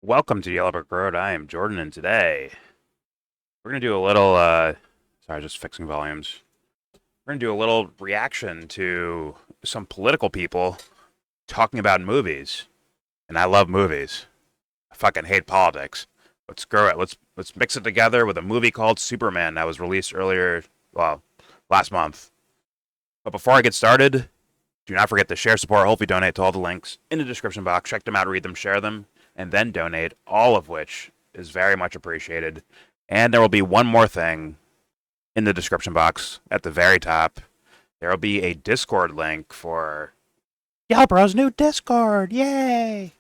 Welcome to YellBro. I am Jordan, and today we're gonna do a little. Sorry, just fixing volumes. We're gonna do a little reaction to some political people talking about movies, and I love movies. I fucking hate politics. But screw it. Let's mix it together with a movie called Superman that was released earlier, well, last month. But before I get started, do not forget to share, support, hopefully donate to all the links in the description box. Check them out, read them, share them, and then donate, all of which is very much appreciated. And there will be one more thing in the description box at the very top. There will be a Discord link for YellBro's new Discord. Yay!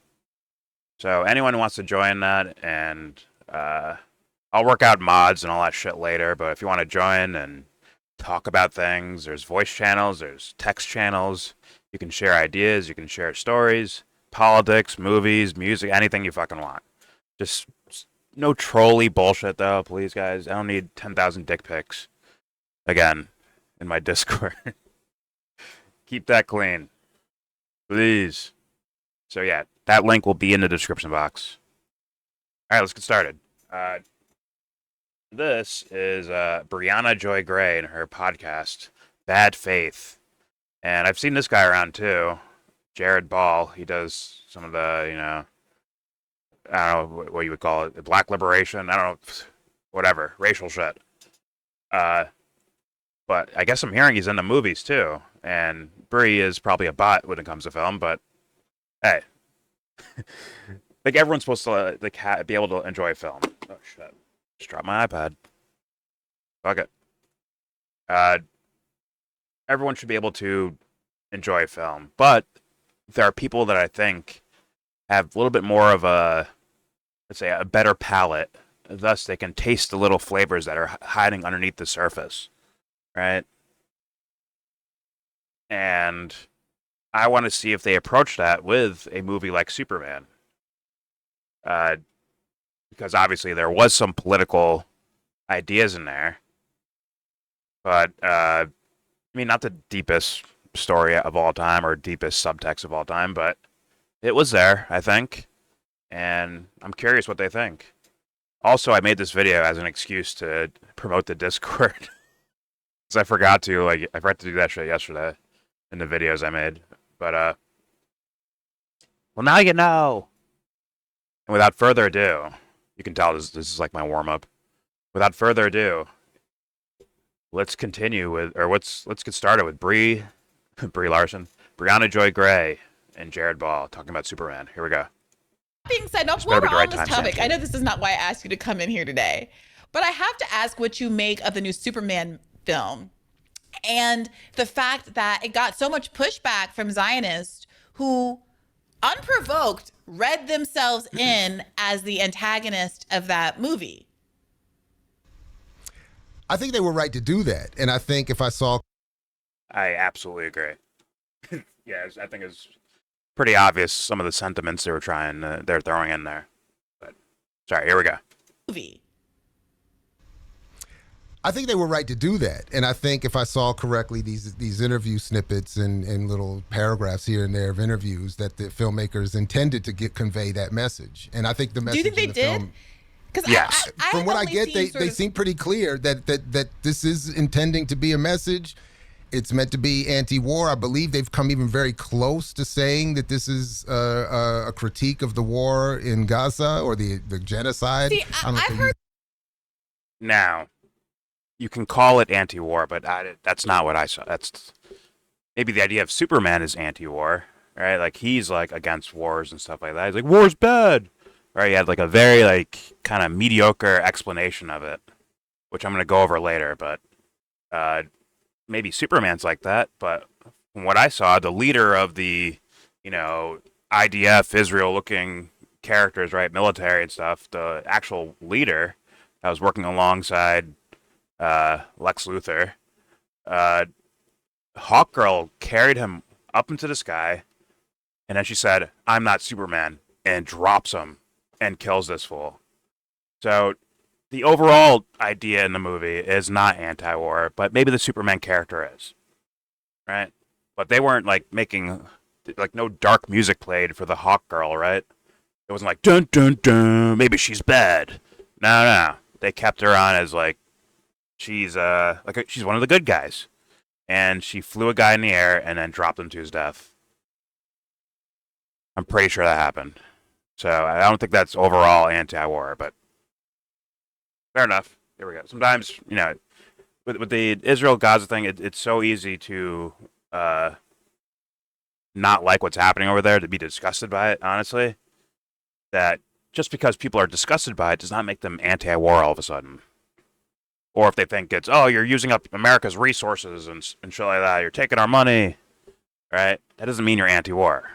So anyone who wants to join that, and I'll work out mods and all that shit later, but if you want to join and talk about things, there's voice channels, there's text channels. You can share ideas, you can share stories, politics, movies, music, anything you fucking want. Just no trolly bullshit, though, please, guys. I don't need 10,000 dick pics. Again, in my Discord. Keep that clean. Please. So, yeah, that link will be in the description box. All right, let's get started. This is Briahna Joy Gray and her podcast, Bad Faith. And I've seen this guy around, too. Jared Ball. He does some of the, I don't know what you would call it, black liberation. I don't know, whatever, racial shit. But I guess I'm hearing he's into movies too. And Brie is probably a bot when it comes to film. But hey, like everyone's supposed to be able to enjoy film. Oh shit! Just dropped my iPad. Fuck it. Everyone should be able to enjoy film, but there are people that I think have a little bit more of a, let's say, a better palate. Thus, they can taste the little flavors that are hiding underneath the surface, right? And I want to see if they approach that with a movie like Superman. Because obviously there was some political ideas in there. But, I mean, not the deepest story of all time or deepest subtext of all time, but it was there, I think. And I'm curious what they think. Also, I made this video as an excuse to promote the Discord. Because I forgot to do that shit yesterday in the videos I made. But, well, now you know. And without further ado, you can tell this is like my warm-up. Without further ado, let's continue with, or let's get started with Brie Larson, Briahna Joy Gray, and Jared Ball talking about Superman. Here we go. Being said, no, while we're on this topic, I know this is not why I asked you to come in here today, but I have to ask what you make of the new Superman film and the fact that it got so much pushback from Zionists who, unprovoked, read themselves in as the antagonist of that movie. I think they were right to do that. And I think if I saw... I absolutely agree. Yeah, I think it's pretty obvious some of the sentiments they're throwing in there. But, sorry, here we go. Movie. I think they were right to do that. And I think if I saw correctly these interview snippets and little paragraphs here and there of interviews that the filmmakers intended to convey that message. And I think the message Do you think they did? Because yes. From what I get, they seem pretty clear that this is intending to be a message. It's meant to be anti-war. I believe they've come even very close to saying that this is a critique of the war in Gaza or the genocide. See, I've heard. Now, you can call it anti-war, but that's not what I saw. That's maybe the idea of Superman is anti-war, right? Like he's like against wars and stuff like that. He's like, war's bad. Right, he had like a very like kind of mediocre explanation of it, which I'm gonna go over later. But maybe Superman's like that. But from what I saw, the leader of the IDF Israel-looking characters, right, military and stuff, the actual leader that was working alongside Lex Luthor, Hawkgirl carried him up into the sky, and then she said, "I'm not Superman," and drops him and kills this fool. So the overall idea in the movie is not anti-war, but maybe the Superman character is, right? But they weren't like making like no dark music played for the Hawk Girl, right? It wasn't like dun dun dun. Maybe she's bad. No. They kept her on as like she's she's one of the good guys, and she flew a guy in the air and then dropped him to his death. I'm pretty sure that happened. So I don't think that's overall anti-war, but fair enough. Here we go. Sometimes, with the Israel-Gaza thing, it's so easy to not like what's happening over there, to be disgusted by it, honestly, that just because people are disgusted by it does not make them anti-war all of a sudden. Or if they think it's, oh, you're using up America's resources and shit like that, you're taking our money, right? That doesn't mean you're anti-war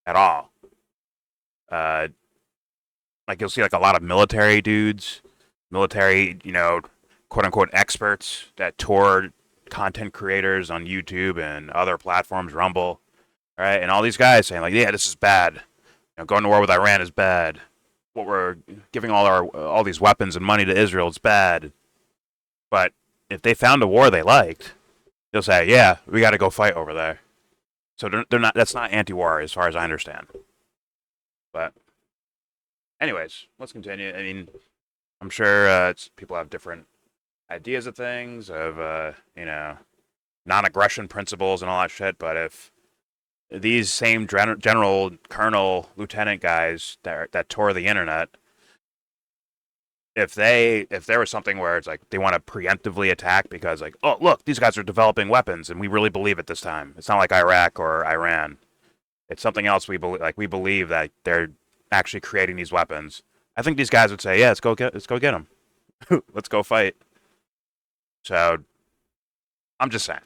at all. Like you'll see like a lot of military dudes, quote-unquote experts that tour content creators on YouTube and other platforms, Rumble, right? And all these guys saying like, yeah, this is bad. Going to war with Iran is bad. What we're giving all these weapons and money to Israel is bad. But if they found a war they liked, they'll say, yeah, we got to go fight over there. So they're not. That's not anti-war as far as I understand. But anyways, let's continue. I mean, I'm sure people have different ideas of things, of non-aggression principles and all that shit. But if these same general, colonel, lieutenant guys that tour the internet, if there was something where it's like they want to preemptively attack because like, oh look, these guys are developing weapons and we really believe it this time. It's not like Iraq or Iran. It's something else we believe. Like we believe that they're actually creating these weapons. I think these guys would say, yeah, let's go get them. Let's go fight. So I'm just saying.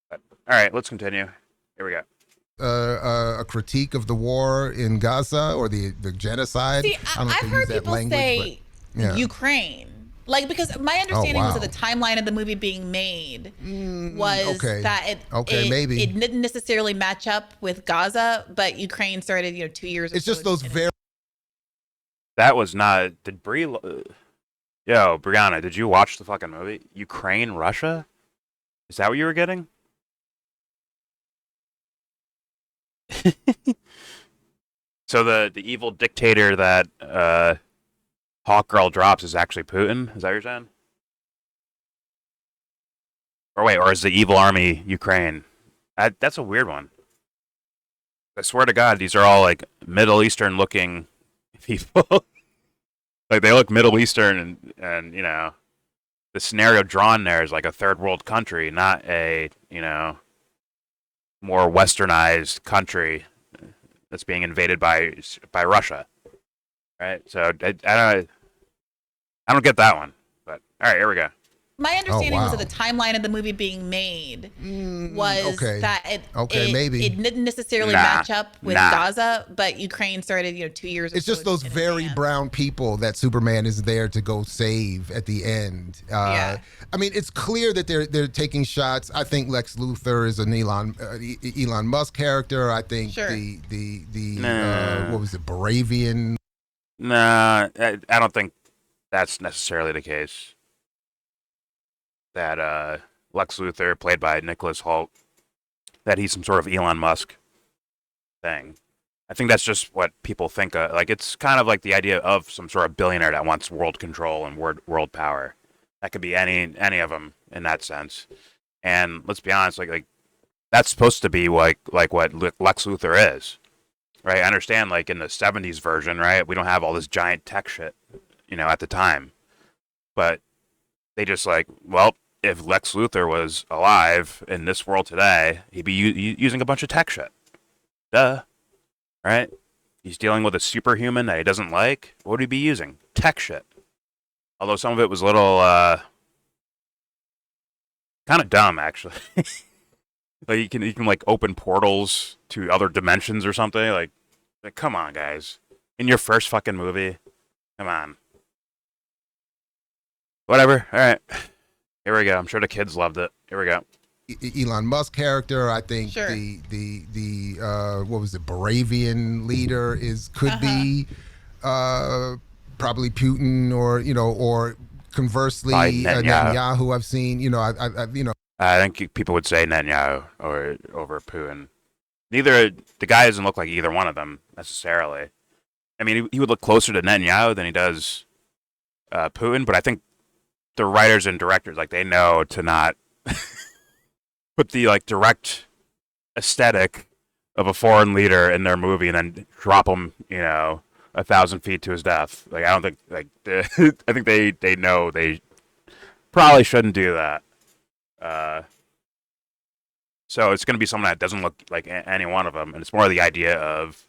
But, all right, let's continue. Here we go. A critique of the war in Gaza or the genocide. See, I've heard people say Ukraine. Like, because my understanding was that the timeline of the movie being made was that it didn't necessarily match up with Gaza, but Ukraine started, 2 years. It's just those very. That was not. Yo, Briahna, did you watch the fucking movie? Ukraine, Russia? Is that what you were getting? So the evil dictator that Hawkgirl drops is actually Putin? Is that what you're saying? Or is the evil army Ukraine? That's a weird one. I swear to God, these are all like Middle Eastern looking people. Like they look Middle Eastern and the scenario drawn there is like a third world country, not a, more westernized country that's being invaded by Russia. Right? So I don't get that one. But all right, here we go. My understanding was that the timeline of the movie being made was that it didn't necessarily match up with Gaza, but Ukraine started 2 years. It's just those very brown people that Superman is there to go save at the end. I mean, it's clear that they're taking shots. I think Lex Luthor is an Elon Musk character. I think the what was it, Baravian? Nah, I don't think that's necessarily the case. That Lex Luthor, played by Nicholas Hoult, that he's some sort of Elon Musk thing. I think that's just what people think of. Like, it's kind of like the idea of some sort of billionaire that wants world control and world power. That could be any of them in that sense. And let's be honest, like that's supposed to be like what Lex Luthor is, right? I understand, like in the '70s version, right? We don't have all this giant tech shit, at the time, but they just like, well, if Lex Luthor was alive in this world today, he'd be using a bunch of tech shit. Duh. Right? He's dealing with a superhuman that he doesn't like. What would he be using? Tech shit. Although some of it was a little, kind of dumb, actually. Like, you can like, open portals to other dimensions or something. Like, come on, guys. In your first fucking movie. Come on. Whatever. All right. Here we go. I'm sure the kids loved it. Here we go. Elon Musk character. I think the what was it, Baravian leader could be probably Putin or conversely Netanyahu. I've seen. I think people would say Netanyahu over Putin. The guy doesn't look like either one of them necessarily. I mean, he would look closer to Netanyahu than he does Putin, but I think the writers and directors, like, they know to not put the, like, direct aesthetic of a foreign leader in their movie and then drop him, 1,000 feet to his death. Like, I don't think, like, I think they know they probably shouldn't do that. So it's going to be someone that doesn't look like any one of them, and it's more the idea of,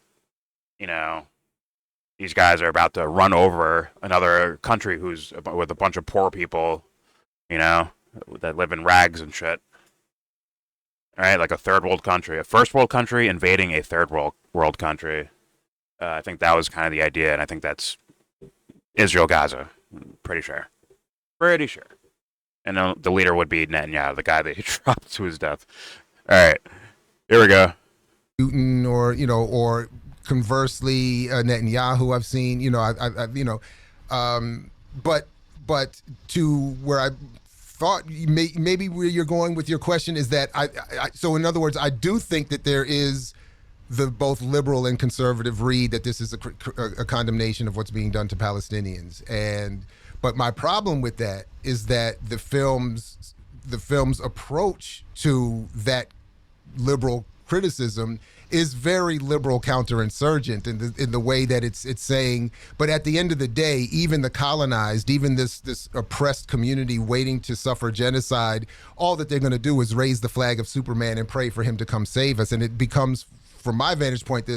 these guys are about to run over another country who's with a bunch of poor people, that live in rags and shit. All right, like a third world country, a first world country invading a third world country. I think that was kind of the idea, and I think that's Israel Gaza. Pretty sure. And the leader would be Netanyahu, the guy that he dropped to his death. All right, here we go. Putin, or conversely, Netanyahu. I've seen, but to where I thought maybe where you're going with your question is that so in other words, I do think that there is the both liberal and conservative read that this is a condemnation of what's being done to Palestinians, but my problem with that is that the film's approach to that liberal criticism is very liberal counterinsurgent in the way that it's saying, but at the end of the day, even the colonized, even this oppressed community waiting to suffer genocide, all that they're going to do is raise the flag of Superman and pray for him to come save us. And it becomes, from my vantage point,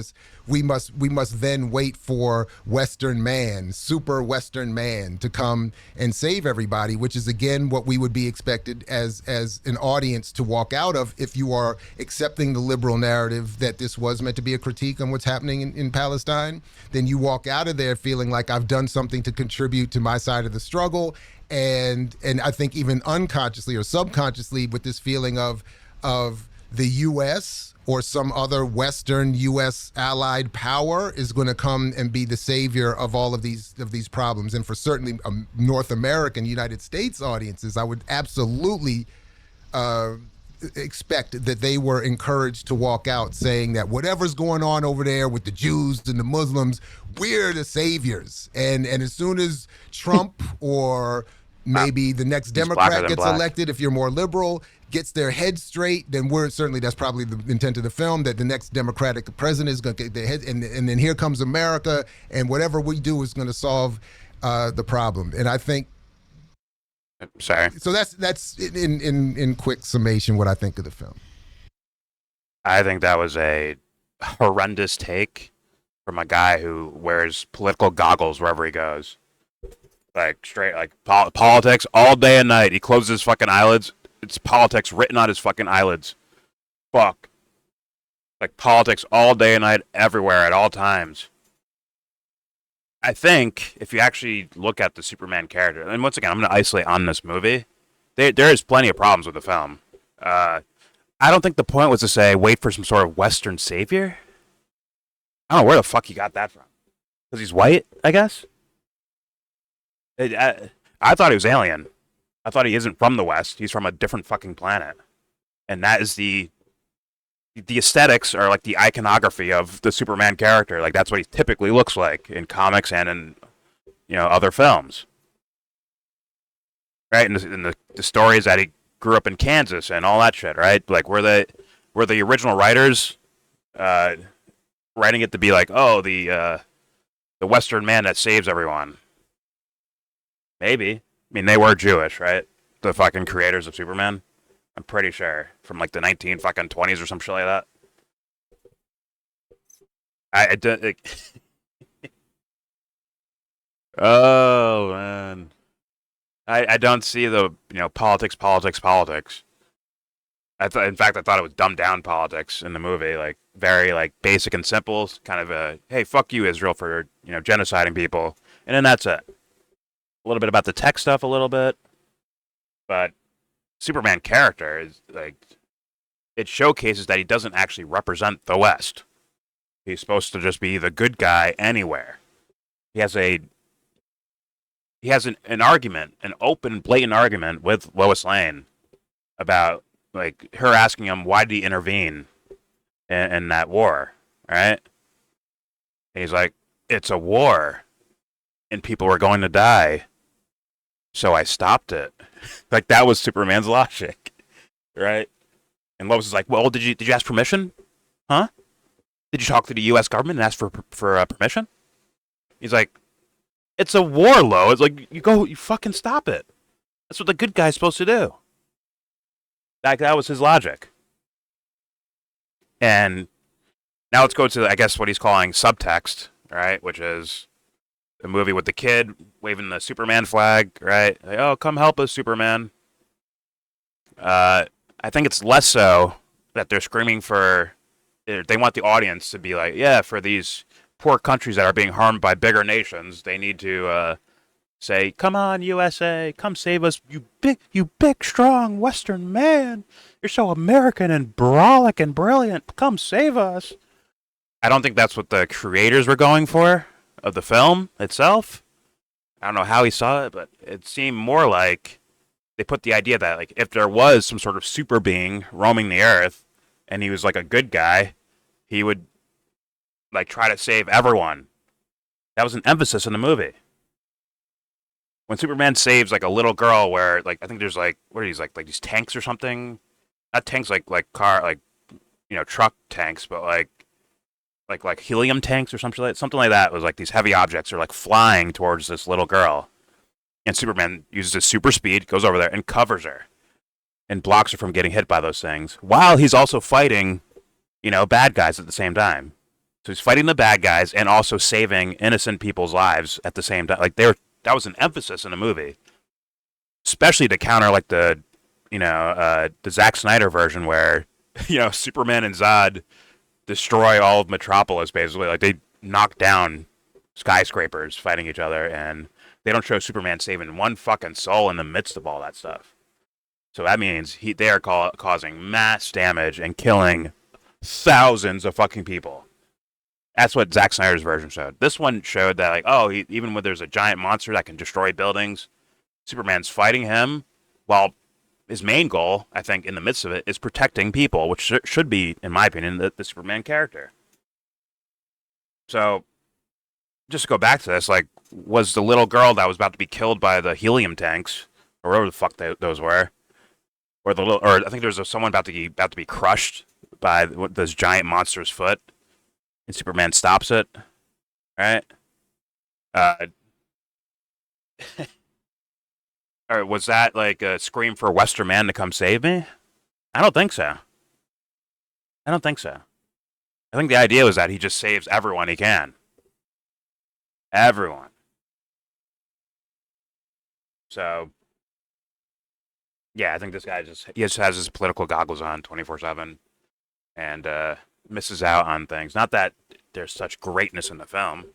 we must then wait for Western man, super Western man, to come and save everybody, which is again what we would be expected as an audience to walk out of if you are accepting the liberal narrative that this was meant to be a critique on what's happening in Palestine. Then you walk out of there feeling like I've done something to contribute to my side of the struggle, and I think even unconsciously or subconsciously with this feeling of the U.S. or some other Western U.S. allied power is going to come and be the savior of all of these problems. And for certainly North American, United States audiences, I would absolutely expect that they were encouraged to walk out saying that whatever's going on over there with the Jews and the Muslims, we're the saviors. And as soon as Trump or maybe the next Democrat gets elected, if you're more liberal, gets their head straight, then that's probably the intent of the film, that the next Democratic president is going to get their head, and then here comes America, and whatever we do is going to solve the problem. And I think, sorry. So that's in quick summation what I think of the film. I think that was a horrendous take from a guy who wears political goggles wherever he goes. Like straight, like politics all day and night. He closes his fucking eyelids. It's politics written on his fucking eyelids. Fuck. Like politics all day and night, everywhere, at all times. I think if you actually look at the Superman character, and once again, I'm going to isolate on this movie, there is plenty of problems with the film. I don't think the point was to say, wait for some sort of Western savior. I don't know where the fuck he got that from. Because he's white, I guess? I thought he was alien. I thought he isn't from the West. He's from a different fucking planet. And that is the aesthetics are like the iconography of the Superman character. Like that's what he typically looks like in comics and in other films. Right? And the stories that he grew up in Kansas and all that shit, right? Like were the original writers writing it to be like, oh, the Western man that saves everyone. Maybe. I mean, they were Jewish, right? The fucking creators of Superman. I'm pretty sure. From like the 1920s or some shit like that. Oh, man. I don't see the, politics. In fact, I thought it was dumbed down politics in the movie. Like, very, like, basic and simple. Kind of a, hey, fuck you, Israel, for, genociding people. And then that's it. A little bit about the tech stuff, a little bit, but Superman character is like, it showcases that he doesn't actually represent the West. He's supposed to just be the good guy anywhere. He has an argument, an open, blatant argument with Lois Lane about like her asking him why did he intervene in that war, right? And he's like, it's a war and people were going to die, so I stopped it. Like, that was Superman's logic, right? And Lois is like, well, did you ask permission? Huh? Did you talk to the U.S. government and ask for permission? He's like, it's a war, Lois. Like, you fucking stop it. That's what the good guy's supposed to do. That was his logic. And now let's go to, I guess, what he's calling subtext, right? Which is the movie with the kid waving the Superman flag, right? Like, oh, come help us, Superman. I think it's less so that they're screaming for... They want the audience to be like, yeah, for these poor countries that are being harmed by bigger nations, they need to say, come on, USA, come save us, you big, strong Western man. You're so American and brolic and brilliant. Come save us. I don't think that's what the creators were going for of the film itself. I don't know how he saw it, but it seemed more like they put the idea that, like, if there was some sort of super being roaming the earth and he was like a good guy, he would like try to save everyone. That was an emphasis in the movie. When Superman saves like a little girl, where like I think there's like what are these like these tanks or something? Not tanks like car like truck tanks, but like helium tanks or something like that. It was like these heavy objects are like flying towards this little girl, and Superman uses his super speed, goes over there and covers her, and blocks her from getting hit by those things, while he's also fighting, bad guys at the same time. So he's fighting the bad guys and also saving innocent people's lives at the same time. Like that was an emphasis in the movie, especially to counter like the Zack Snyder version where Superman and Zod destroy all of Metropolis basically. Like they knock down skyscrapers fighting each other, and they don't show Superman saving one fucking soul in the midst of all that stuff. So that means they are causing mass damage and killing thousands of fucking people. That's what Zack Snyder's version showed. This one showed that, like, even when there's a giant monster that can destroy buildings, Superman's fighting him, while his main goal, I think, in the midst of it, is protecting people, which should be, in my opinion, the Superman character. So, just to go back to this, like, was the little girl that was about to be killed by the helium tanks, or whatever the fuck those were, or I think there was someone about to be crushed by this giant monster's foot, and Superman stops it, right? Or was that like a scream for Western man to come save me? I don't think so. I think the idea was that he just saves everyone he can. Everyone. So, yeah, I think this guy just has his political goggles on 24/7 and misses out on things. Not that there's such greatness in the film.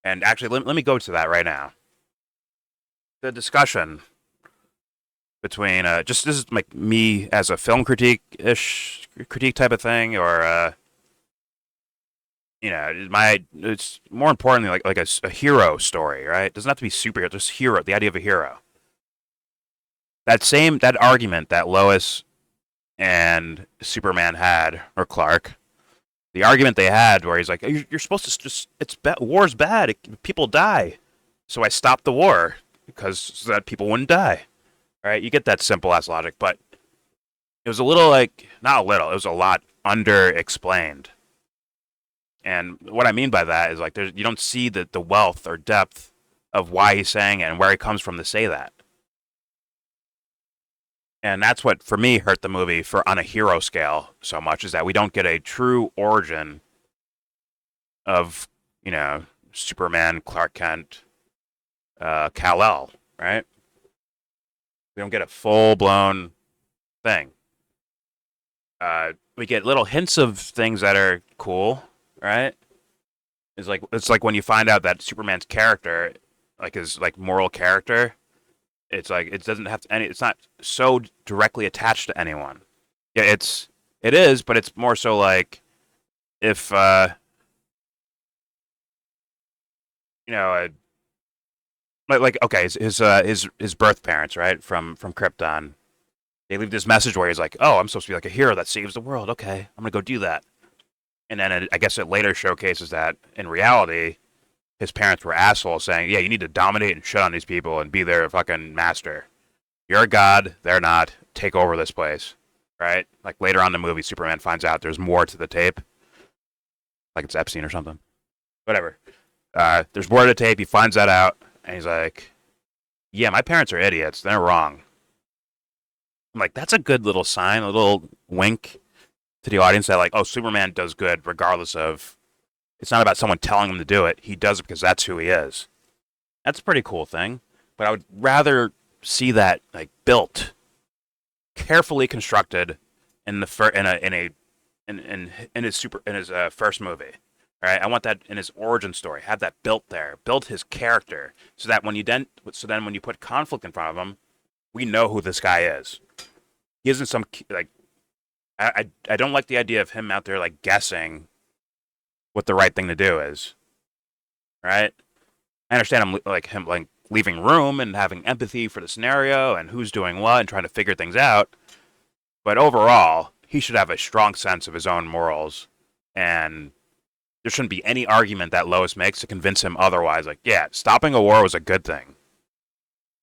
And actually, let me go to that right now. The discussion between this is like me as a film critique type of thing, or it's more importantly like a hero story, right? It doesn't have to be superhero, just hero. The idea of a hero. That argument that Lois and Superman had, or Clark, the argument they had where he's like, you're supposed to war's bad, people die, so I stopped the war so that people wouldn't die. Right, you get that simple ass logic, but it was a little not a little, it was a lot under-explained. And what I mean by that is like you don't see the wealth or depth of why he's saying it and where he comes from to say that. And that's what, for me, hurt the movie on a hero scale so much, is that we don't get a true origin of, Superman, Clark Kent, Kal-El, right? We don't get a full-blown thing. We get little hints of things that are cool, right? It's like when you find out that Superman's character, like his moral character, it's like it doesn't have it's not so directly attached to anyone. Yeah, it is, but it's more so like if okay, his birth parents, right, from Krypton, they leave this message where he's like, oh, I'm supposed to be like a hero that saves the world. Okay, I'm gonna go do that. And then I guess it later showcases that in reality, his parents were assholes saying, yeah, you need to dominate and shit on these people and be their fucking master. You're a god, they're not. Take over this place, right? Like later on in the movie, Superman finds out there's more to the tape. Like it's Epstein or something. Whatever. There's more to the tape, he finds that out, and he's like, yeah, my parents are idiots, they're wrong. I'm like, that's a good little sign, a little wink to the audience that like, oh, Superman does good regardless of, it's not about someone telling him to do it. He does it because that's who he is. That's a pretty cool thing. But I would rather see that like built, carefully constructed in the in his first movie. Right? I want that in his origin story. Have that built there. Build his character so that when you put conflict in front of him, we know who this guy is. He isn't some like I don't like the idea of him out there like guessing what the right thing to do is. Right? I understand him leaving room and having empathy for the scenario and who's doing what and trying to figure things out. But overall, he should have a strong sense of his own morals, and there shouldn't be any argument that Lois makes to convince him otherwise. Like, yeah, stopping a war was a good thing.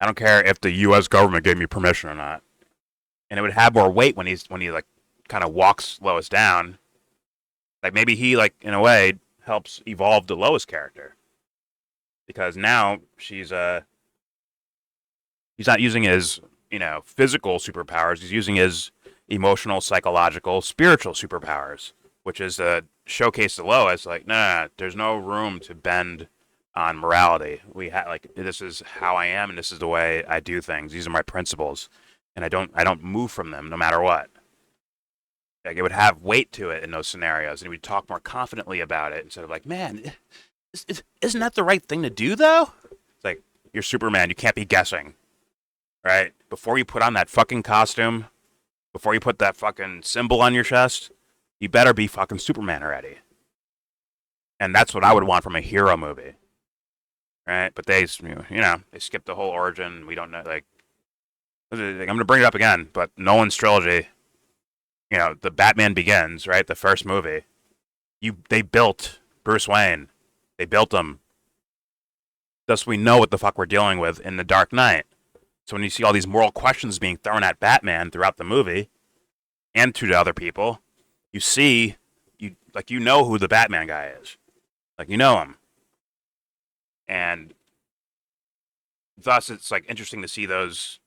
I don't care if the U.S. government gave me permission or not. And it would have more weight when he like kind of walks Lois down. Like maybe he like in a way helps evolve the Lois character. Because now he's not using his, physical superpowers. He's using his emotional, psychological, spiritual superpowers, which is to showcase to Lois, like, no, there's no room to bend on morality. This is how I am, and this is the way I do things. These are my principles, and I don't move from them no matter what. Like, it would have weight to it in those scenarios, and he would talk more confidently about it instead of like, man, isn't that the right thing to do, though? It's like, you're Superman. You can't be guessing, right? Before you put on that fucking costume, before you put that fucking symbol on your chest, you better be fucking Superman already. And that's what I would want from a hero movie, right? But they skipped the whole origin. We don't know, like, I'm going to bring it up again, but Nolan's trilogy, the Batman Begins, right? The first movie, they built Bruce Wayne. They built him. Thus, we know what the fuck we're dealing with in The Dark Knight. So when you see all these moral questions being thrown at Batman throughout the movie, and to the other people, you know who the Batman guy is. Like, you know him. And thus, it's like interesting to see those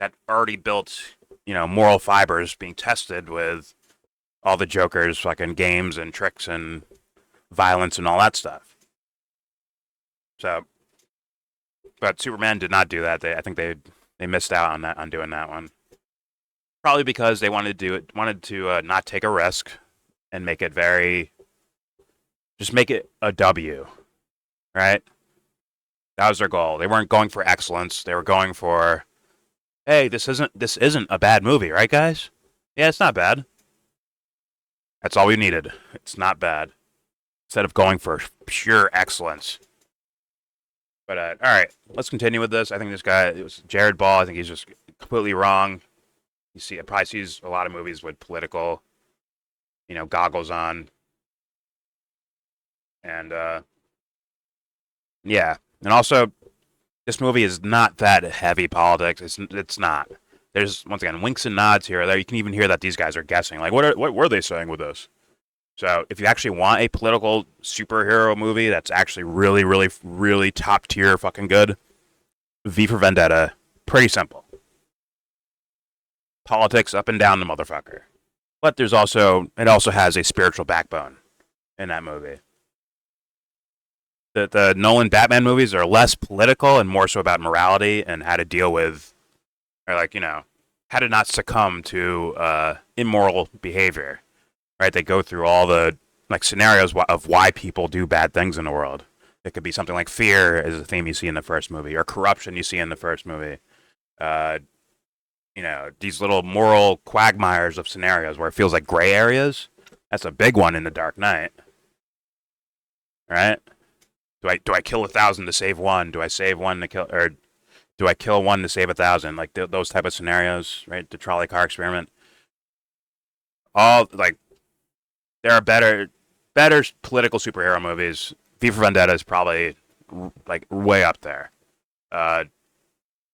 that already built, moral fibers being tested with all the Joker's fucking games and tricks and violence and all that stuff. So, but Superman did not do that. I think they missed out on doing that one. Probably because they wanted to not take a risk and make it just make it a W, right? That was their goal. They weren't going for excellence. They were going for, hey, this isn't a bad movie, right, guys? Yeah, it's not bad. That's all we needed. It's not bad. Instead of going for pure excellence. But, all right, let's continue with this. I think this guy, it was Jared Ball. I think he's just completely wrong. It probably sees a lot of movies with political, goggles on. And, yeah. And also, this movie is not that heavy politics. It's not. There's, once again, winks and nods here or there. You can even hear that these guys are guessing. Like, what were they saying with this? So if you actually want a political superhero movie that's actually really, really, really top tier fucking good, V for Vendetta, pretty simple. Politics up and down the motherfucker. But it also has a spiritual backbone in that movie. The Nolan Batman movies are less political and more so about morality and how to deal with, or how to not succumb to immoral behavior. Right, they go through all the scenarios of why people do bad things in the world. It could be something like fear is a theme you see in the first movie, or corruption you see in the first movie. These little moral quagmires of scenarios where it feels like gray areas. That's a big one in The Dark Knight. Right? Do I kill 1,000 to save one? Do I save one to kill, or do I kill one to save 1,000? Like those type of scenarios, right? The trolley car experiment. All there are better political superhero movies. V for Vendetta is probably like way up there.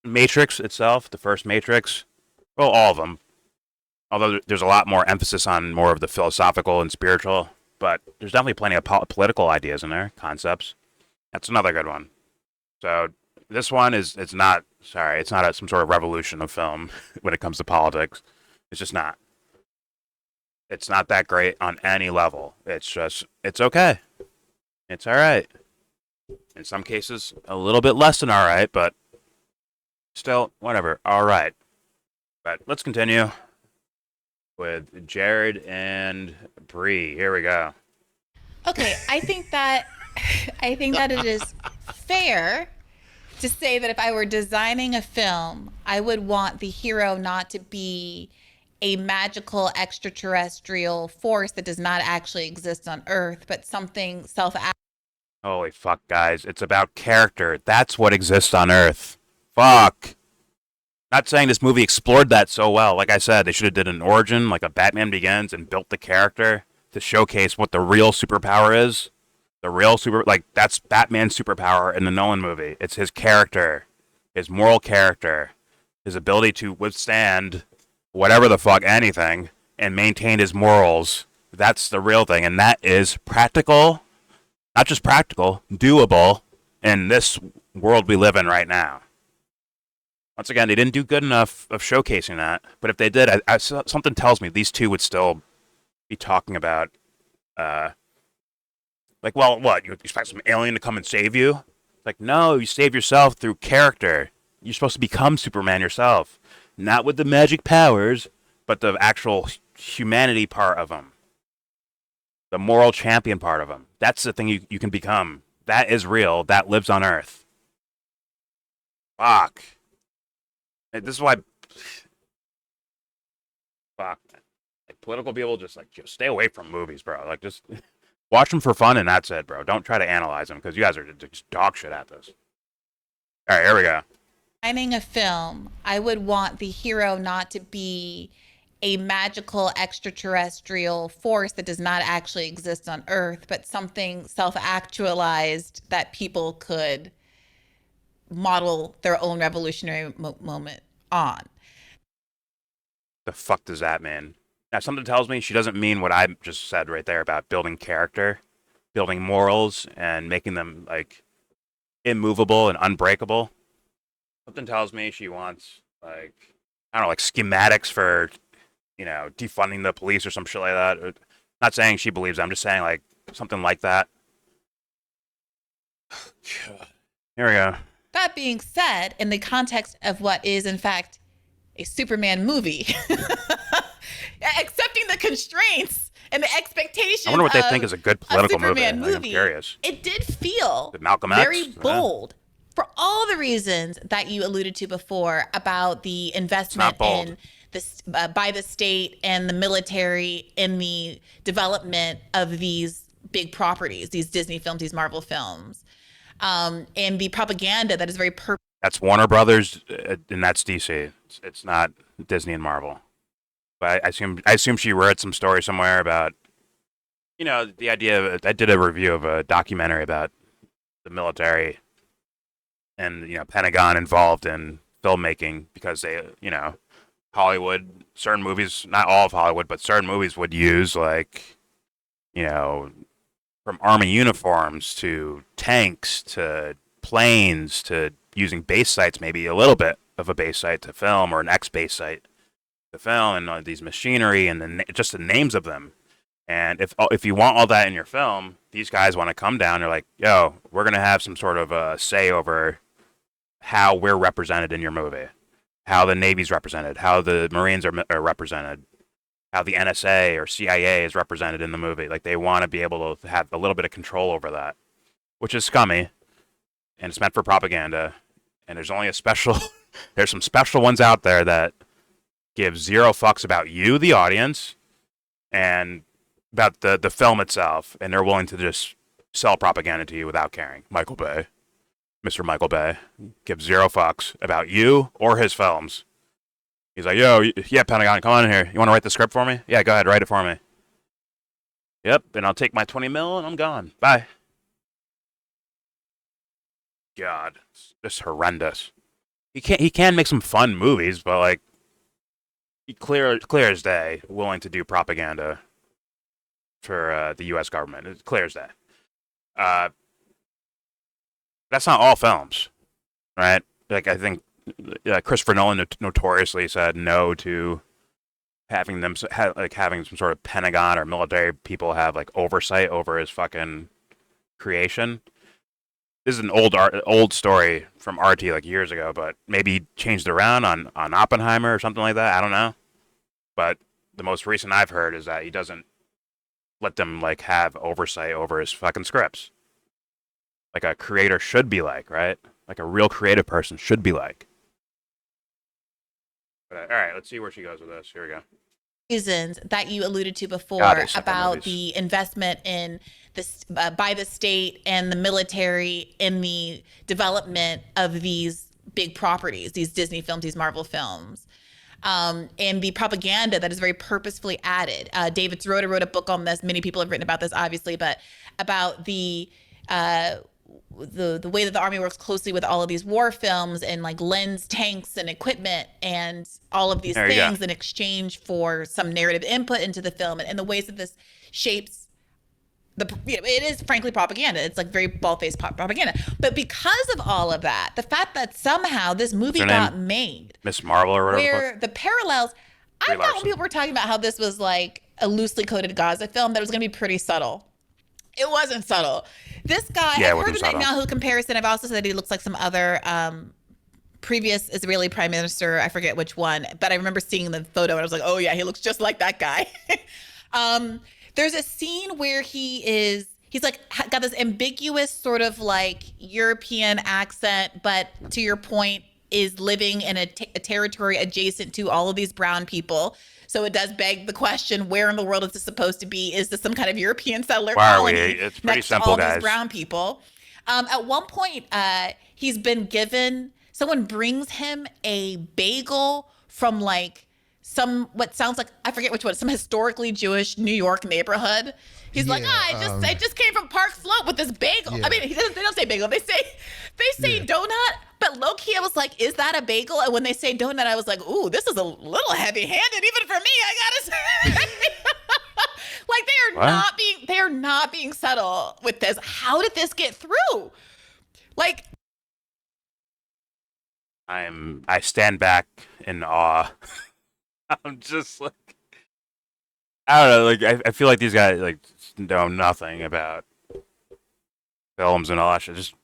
Matrix itself, the first Matrix, well, all of them. Although there's a lot more emphasis on more of the philosophical and spiritual, but there's definitely plenty of political ideas in there, concepts. That's another good one. So this one it's not some sort of revolution of film when it comes to politics. It's just not. It's not that great on any level. It's okay. It's all right. In some cases, a little bit less than all right, but still, whatever. All right. But let's continue with Jared and Bree. Here we go. Okay, I think that it is fair to say that if I were designing a film, I would want the hero not to be a magical extraterrestrial force that does not actually exist on Earth, but something Holy fuck, guys. It's about character. That's what exists on Earth. Fuck. Not saying this movie explored that so well. Like I said, they should have did an origin, like a Batman Begins, and built the character to showcase what the real superpower is. That's Batman's superpower in the Nolan movie. It's his character, his moral character, his ability to withstand whatever the fuck, anything, and maintain his morals. That's the real thing, and that is practical, not just practical, doable in this world we live in right now. Once again, they didn't do good enough of showcasing that, but if they did, something tells me these two would still be talking about, well, what, you expect some alien to come and save you? Like, no, you save yourself through character. You're supposed to become Superman yourself. Not with the magic powers, but the actual humanity part of him. The moral champion part of him. That's the thing you can become. That is real. That lives on Earth. Fuck. This is why... Fuck. Like, political people just stay away from movies, bro. Like, just watch them for fun and that's it, bro. Don't try to analyze them because you guys are just dog shit at this. All right, here we go. Designing a film, I would want the hero not to be a magical extraterrestrial force that does not actually exist on Earth, but something self-actualized that people could model their own revolutionary moment on. The fuck does that mean? Now, something tells me she doesn't mean what I just said right there about building character, building morals, and making them, like, immovable and unbreakable. Something tells me she wants, like, I don't know, like schematics for, defunding the police or some shit like that. Not saying she believes it, I'm just saying, like, something like that. Here we go. That being said, in the context of what is, in fact, a Superman movie, accepting the constraints and the expectations. I wonder what they think is a good political movie. I'm curious. It did feel Malcolm very X? bold for all the reasons that you alluded to before about the investment in this by the state and the military in the development of these big properties, these Disney films, these Marvel films, and the propaganda that is very That's Warner Brothers, and that's DC. It's not Disney and Marvel. But I assume she read some story somewhere about, the idea. I did a review of a documentary about the military and Pentagon involved in filmmaking because they, Hollywood, certain movies, not all of Hollywood, but certain movies would use like, from army uniforms to tanks to planes to using base sites, maybe a little bit of a base site to film or an ex-base site to film, and these machinery and just the names of them. And if you want all that in your film, these guys want to come down. They're like, yo, we're going to have some sort of a say over how we're represented in your movie, how the Navy's represented, how the Marines are represented, how the NSA or CIA is represented in the movie. Like, they want to be able to have a little bit of control over that, which is scummy, and it's meant for propaganda. And there's only there's some special ones out there that give zero fucks about you, the audience, and about the film itself, and they're willing to just sell propaganda to you without caring. Michael Bay, Mr. Michael Bay, gives zero fucks about you or his films. He's like, yo, yeah, Pentagon, come on in here. You want to write the script for me? Yeah, go ahead, write it for me. Yep, and I'll take my 20 mil and I'm gone. Bye. God, it's just horrendous. He can make some fun movies, but like he clear as day willing to do propaganda for the U.S. government. It's clear as day. That's not all films, right? Like I think Christopher Nolan notoriously said no to having them having some sort of Pentagon or military people have like oversight over his fucking creation. This is an old story from RT like years ago, but maybe he changed it around on Oppenheimer or something like that. I don't know. But the most recent I've heard is that he doesn't let them like have oversight over his fucking scripts. Like a creator should be like, right? Like a real creative person should be like. But, all right, let's see where she goes with this. Here we go. Reasons that you alluded to before about the investment in this by the state and the military in the development of these big properties, these Disney films, these Marvel films, and the propaganda that is very purposefully added. David Sirota wrote a book on this. Many people have written about this, obviously, but about the way that the Army works closely with all of these war films and like lends tanks and equipment and all of these things in exchange for some narrative input into the film, and the ways that this shapes it is frankly propaganda. It's like very bald-faced propaganda. But because of all of that, the fact that somehow this movie got made, Miss Marvel or whatever, where the parallels, I thought when people were talking about how this was like a loosely coded Gaza film, that it was going to be pretty subtle. It wasn't subtle. This guy, I've heard the Netanyahu comparison. I've also said that he looks like some other previous Israeli prime minister. I forget which one, but I remember seeing the photo and I was like, oh yeah, he looks just like that guy. There's a scene where he's like got this ambiguous sort of like European accent, but to your point, is living in a territory adjacent to all of these brown people. So it does beg the question, where in the world is this supposed to be? Is this some kind of European settler colony? It's pretty next simple, to all guys. These brown people. At one point, he's been given, someone brings him a bagel from like what sounds like, I forget which one, some historically Jewish New York neighborhood. He's like, I just came from Park Slope with this bagel. Yeah. I mean, they don't say bagel. They say donut. But low key, I was like, is that a bagel? And when they say donut, I was like, ooh, this is a little heavy handed, even for me, I gotta say. Like they are not being subtle with this. How did this get through? Like, I stand back in awe. I'm just like, I don't know, like I feel like these guys like know nothing about films and all that shit. Just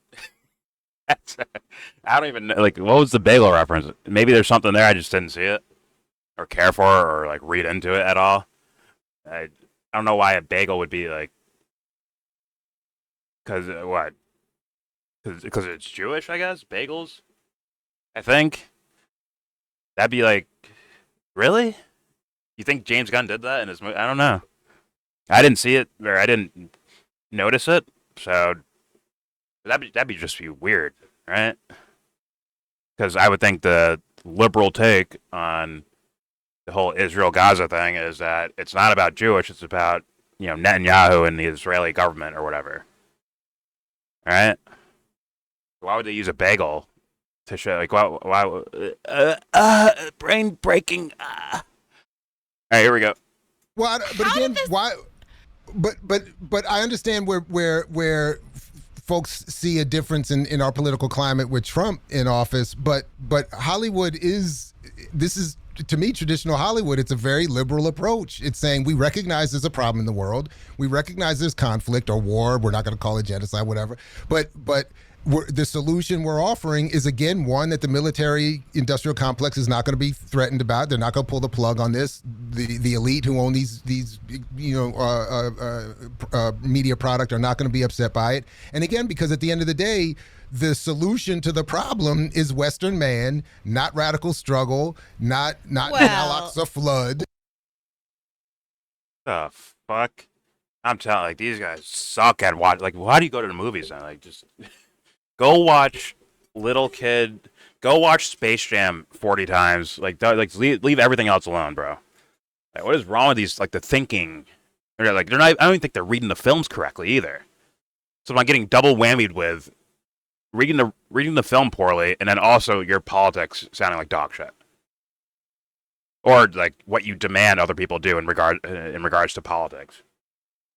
I don't even know, like, what was the bagel reference? Maybe there's something there, I just didn't see it or care for or like read into it at all. I don't know why a bagel would be like, because what? Because it's Jewish, I guess. Bagels, I think that'd be like, really? You think James Gunn did that in his movie? I don't know. I didn't see it, or I didn't notice it, so that'd be just be weird, right? Because I would think the liberal take on the whole Israel-Gaza thing is that it's not about Jewish, it's about, Netanyahu and the Israeli government or whatever. All right? Why would they use a bagel to show, like, why brain breaking. All right, here we go. Well, but again, why? But I understand where folks see a difference in our political climate with Trump in office, but Hollywood is to me, traditional Hollywood. It's a very liberal approach. It's saying we recognize there's a problem in the world. We recognize there's conflict or war. We're not going to call it genocide, whatever. But the solution we're offering is, again, one that the military industrial complex is not going to be threatened about. They're not going to pull the plug on this. The elite who own these media product are not going to be upset by it. And again, because at the end of the day, the solution to the problem is Western man, not radical struggle, not Al-Aqsa flood. The fuck? I'm telling, like, these guys suck at watch. Like, why do you go to the movies then? Like, just go watch Little Kid. Go watch Space Jam 40 times. Like leave everything else alone, bro. Like, what is wrong with these? Like, the thinking. They're not. I don't even think they're reading the films correctly either. So I'm getting double whammied with reading the film poorly, and then also your politics sounding like dog shit, or like what you demand other people do in regards to politics.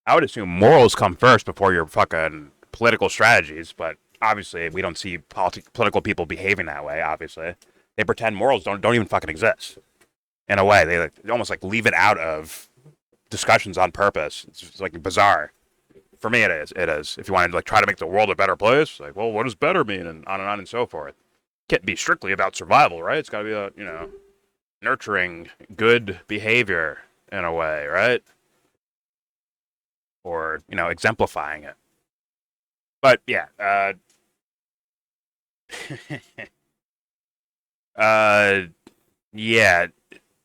I would assume morals come first before your fucking political strategies, but obviously we don't see political people behaving that way. Obviously, they pretend morals don't even fucking exist. In a way, they almost like leave it out of discussions on purpose. It's like bizarre. For me, it is. It is. If you want to like try to make the world a better place, like, well, what does better mean, and on and so forth. Can't be strictly about survival, right? It's got to be a nurturing good behavior in a way, right? Or exemplifying it. But yeah, yeah.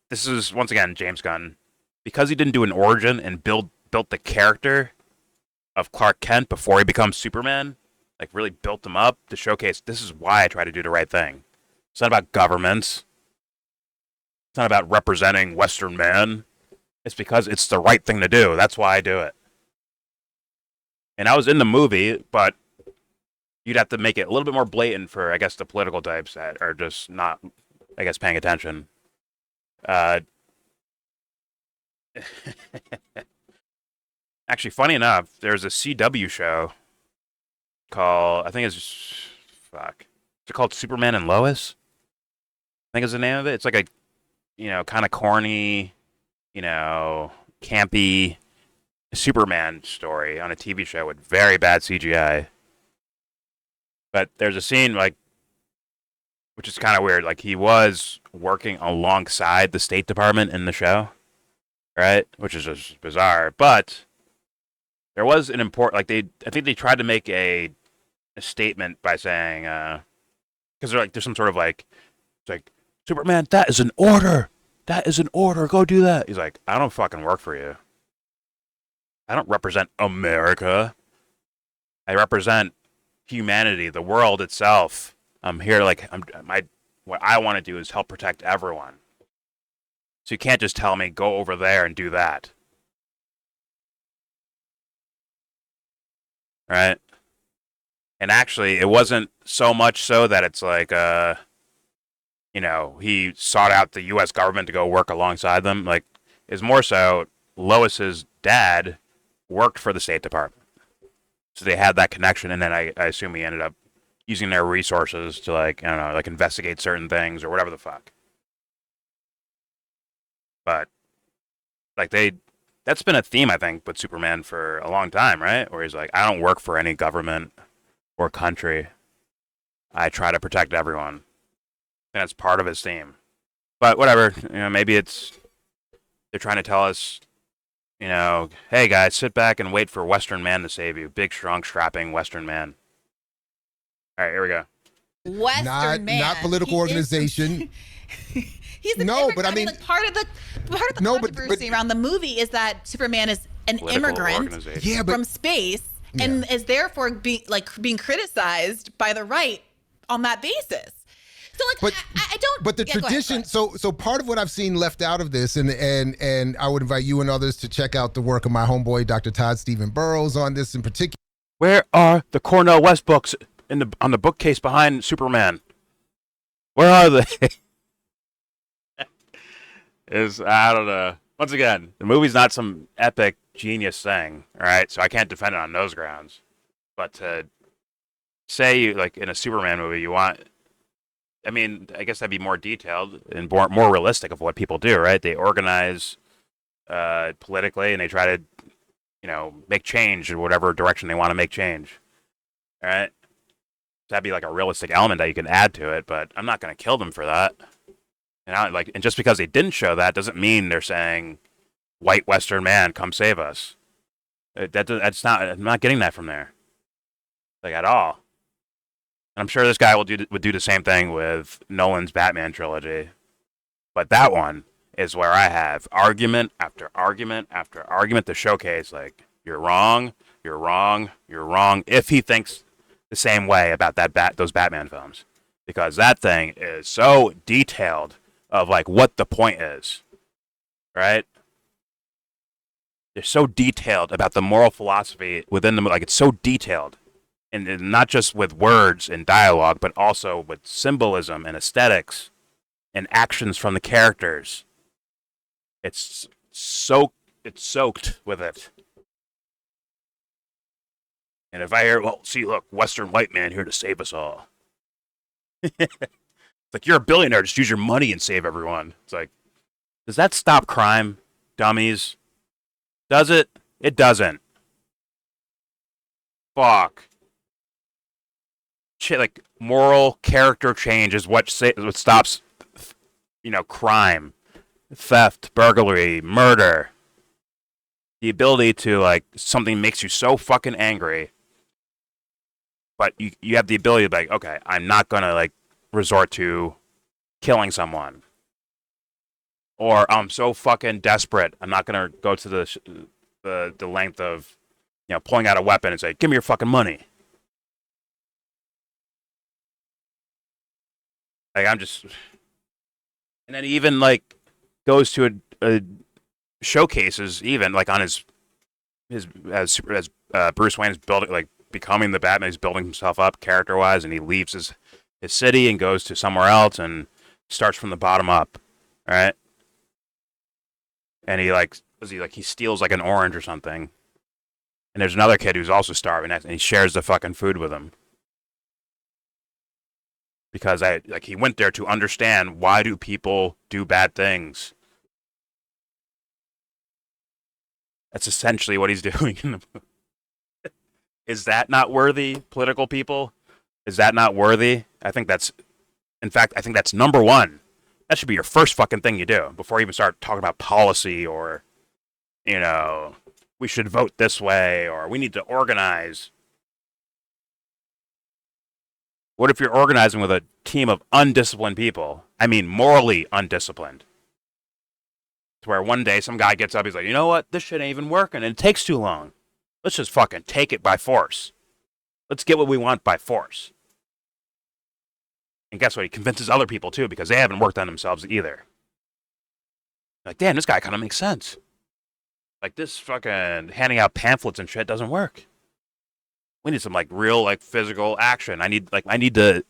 This is once again James Gunn, because he didn't do an origin and built the character of Clark Kent before he becomes Superman. Like really built him up to showcase this is why I try to do the right thing. It's not about governments. It's not about representing Western man. It's because it's the right thing to do. That's why I do it. And I was in the movie, but you'd have to make it a little bit more blatant for, I guess, the political types that are just not, I guess, paying attention. Actually, funny enough, there's a CW show called, I think it's, fuck. Is it called Superman and Lois? I think is the name of it. It's like a, kind of corny, campy Superman story on a TV show with very bad CGI. But there's a scene, like, which is kind of weird. Like, he was working alongside the State Department in the show, right? Which is just bizarre. But there was an important, like, I think they tried to make a statement by saying, because there's some sort of like, it's like, Superman, that is an order. That is an order. Go do that. He's like, I don't fucking work for you. I don't represent America. I represent humanity, the world itself. I'm here, like, what I want to do is help protect everyone. So you can't just tell me, go over there and do that. Right? And actually, it wasn't so much so that it's like, he sought out the U.S. government to go work alongside them. Like, it's more so Lois's dad worked for the State Department. So they had that connection, and then I assume he ended up using their resources to, like, I don't know, like investigate certain things or whatever the fuck. But, like, that's been a theme, I think, with Superman for a long time, right? Where he's like, I don't work for any government or country. I try to protect everyone. And that's part of his theme. But whatever, maybe they're trying to tell us, hey guys, sit back and wait for Western man to save you. Big, strong, strapping Western man. All right, here we go. Western man, not political organization. He's the but I mean, like, part of the controversy around the movie is that Superman is an immigrant from space and is therefore being criticized by the right on that basis. So, like, I don't. But the tradition. Go ahead. So part of what I've seen left out of this, and I would invite you and others to check out the work of my homeboy Dr. Todd Stephen Burrows on this in particular. Where are the Cornell West books on the bookcase behind Superman? Where are they? I don't know. Once again, the movie's not some epic genius thing, all right? So I can't defend it on those grounds. But to say you, like, in a Superman movie, you want, I mean, I guess that'd be more detailed and more realistic of what people do, right? They organize politically and they try to, make change in whatever direction they want to make change, all right? That'd be like a realistic element that you can add to it, but I'm not going to kill them for that. And just because they didn't show that doesn't mean they're saying, white Western man, come save us. That's not. I'm not getting that from there, like, at all. And I'm sure this guy would do the same thing with Nolan's Batman trilogy, but that one is where I have argument after argument after argument to showcase, like, you're wrong, you're wrong, you're wrong. If he thinks the same way about those Batman films, because that thing is so detailed of, like, what the point is, right? They're so detailed about the moral philosophy within them. Like, it's so detailed. and not just with words and dialogue, but also with symbolism and aesthetics and actions from the characters. It's soaked with it. And if I hear, well, see, look, Western white man here to save us all. It's like, you're a billionaire, just use your money and save everyone. It's like, does that stop crime, dummies? Does it? It doesn't. Fuck. Shit, like, moral character change is what stops, crime, theft, burglary, murder. The ability to, like, something makes you so fucking angry, but you have the ability to be like, okay, I'm not gonna, like, resort to killing someone. Or I'm so fucking desperate, I'm not gonna go to the length of, pulling out a weapon and say, give me your fucking money. Like, I'm just... And then he even, like, goes to a showcases, even, like, on as Bruce Wayne is building, like, becoming the Batman, he's building himself up character-wise, and he leaves his city and goes to somewhere else and starts from the bottom up, right? And he steals, like, an orange or something. And there's another kid who's also starving, and he shares the fucking food with him. Because he went there to understand, why do people do bad things? That's essentially what he's doing in the movie. Is that not worthy, political people? Is that not worthy? I think that's number one. That should be your first fucking thing you do before you even start talking about policy or, we should vote this way or we need to organize. What if you're organizing with a team of undisciplined people? I mean, morally undisciplined. To where one day some guy gets up, he's like, you know what? This shit ain't even working and it takes too long. Let's just fucking take it by force. Let's get what we want by force. And guess what? He convinces other people too, because they haven't worked on themselves either. Like, damn, this guy kind of makes sense. Like, this fucking handing out pamphlets and shit doesn't work. We need some, like, real, like, physical action. I need to,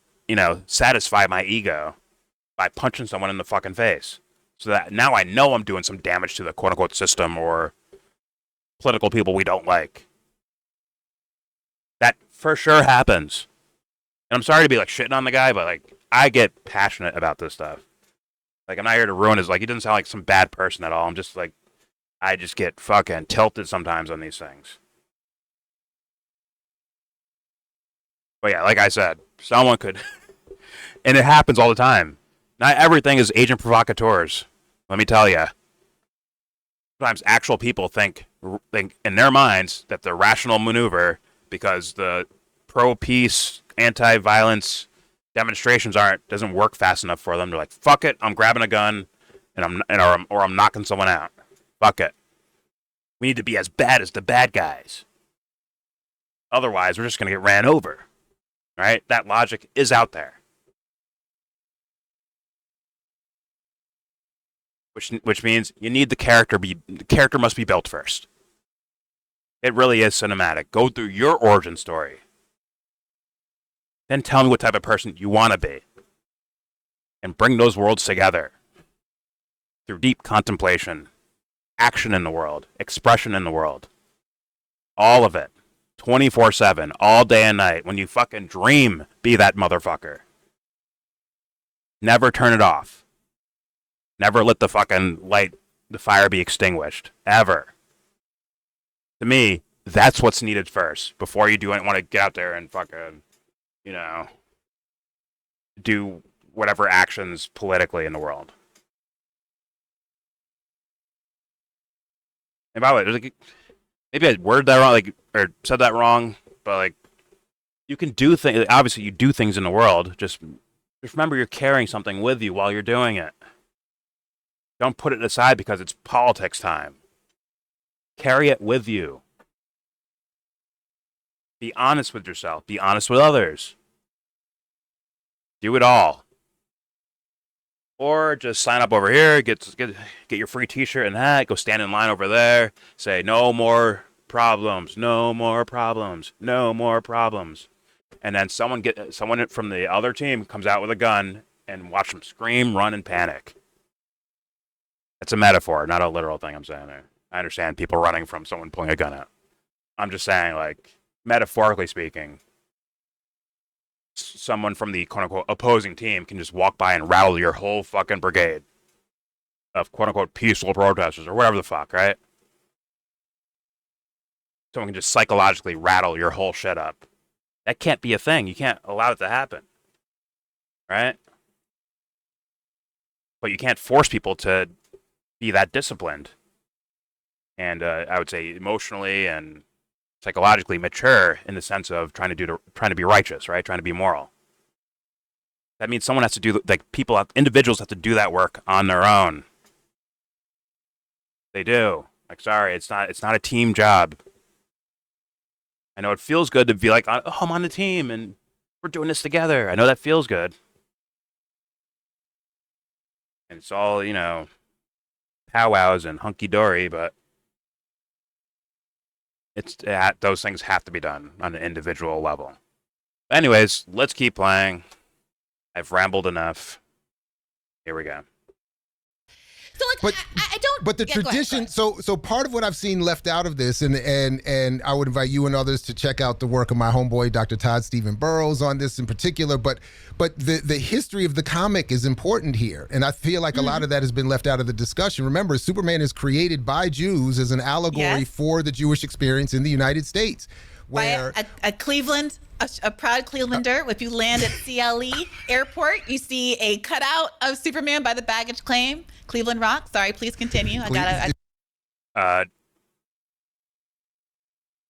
satisfy my ego by punching someone in the fucking face. So that now I know I'm doing some damage to the quote-unquote system or political people we don't like. That for sure happens. And I'm sorry to be, like, shitting on the guy, but, like, I get passionate about this stuff. Like, I'm not here to ruin his, like, he doesn't sound like some bad person at all. I'm just, like, I just get fucking tilted sometimes on these things. But yeah, like I said, someone could, and it happens all the time. Not everything is agent provocateurs. Let me tell you. Sometimes actual people think in their minds that the rational maneuver, because the pro-peace, anti-violence demonstrations doesn't work fast enough for them. They're like, fuck it, I'm grabbing a gun, and I'm knocking someone out. Fuck it. We need to be as bad as the bad guys. Otherwise, we're just gonna get ran over. Right? That logic is out there. Which means you need the character must be built first. It really is cinematic. Go through your origin story. Then tell me what type of person you want to be. And bring those worlds together. Through deep contemplation, action in the world, expression in the world. All of it. 24/7, all day and night. When you fucking dream, be that motherfucker. Never turn it off. Never let the fucking the fire be extinguished. Ever. To me, that's what's needed first. Before you want to get out there and fucking, do whatever actions politically in the world. And by the way, maybe I worded that wrong, or said that wrong, but, you can do things. Obviously, you do things in the world. Just remember you're carrying something with you while you're doing it. Don't put it aside because it's politics time. Carry it with you. Be honest with yourself. Be honest with others. Do it all. Or just sign up over here, get your free t-shirt and hat, go stand in line over there, say no more problems, no more problems, no more problems. And then someone from the other team comes out with a gun and watch them scream, run, and panic. It's a metaphor, not a literal thing I'm saying there. I understand people running from someone pulling a gun out. I'm just saying, like, metaphorically speaking, someone from the quote-unquote opposing team can just walk by and rattle your whole fucking brigade of quote-unquote peaceful protesters or whatever the fuck, right? Someone can just psychologically rattle your whole shit up. That can't be a thing. You can't allow it to happen, right? But you can't force people to be that disciplined and I would say emotionally and psychologically mature in the sense of trying to be righteous, right? Trying to be moral. That means someone has to do, like, individuals have to do that work on their own. They do. Like, sorry, it's not a team job. I know it feels good to be like, oh, I'm on the team and we're doing this together. I know that feels good. And it's all, powwows and hunky-dory, but those things have to be done on an individual level. Anyways, let's keep playing. I've rambled enough. Here we go. So, like, I don't. But the tradition. Go ahead. So part of what I've seen left out of this, and I would invite you and others to check out the work of my homeboy Dr. Todd Stephen Burrows on this in particular. But the history of the comic is important here, and I feel like a lot of that has been left out of the discussion. Remember, Superman is created by Jews as an allegory for the Jewish experience in the United States, where by a Cleveland. A proud Clevelander. If you land at CLE Airport, you see a cutout of Superman by the baggage claim. Cleveland Rock. Sorry, please continue. The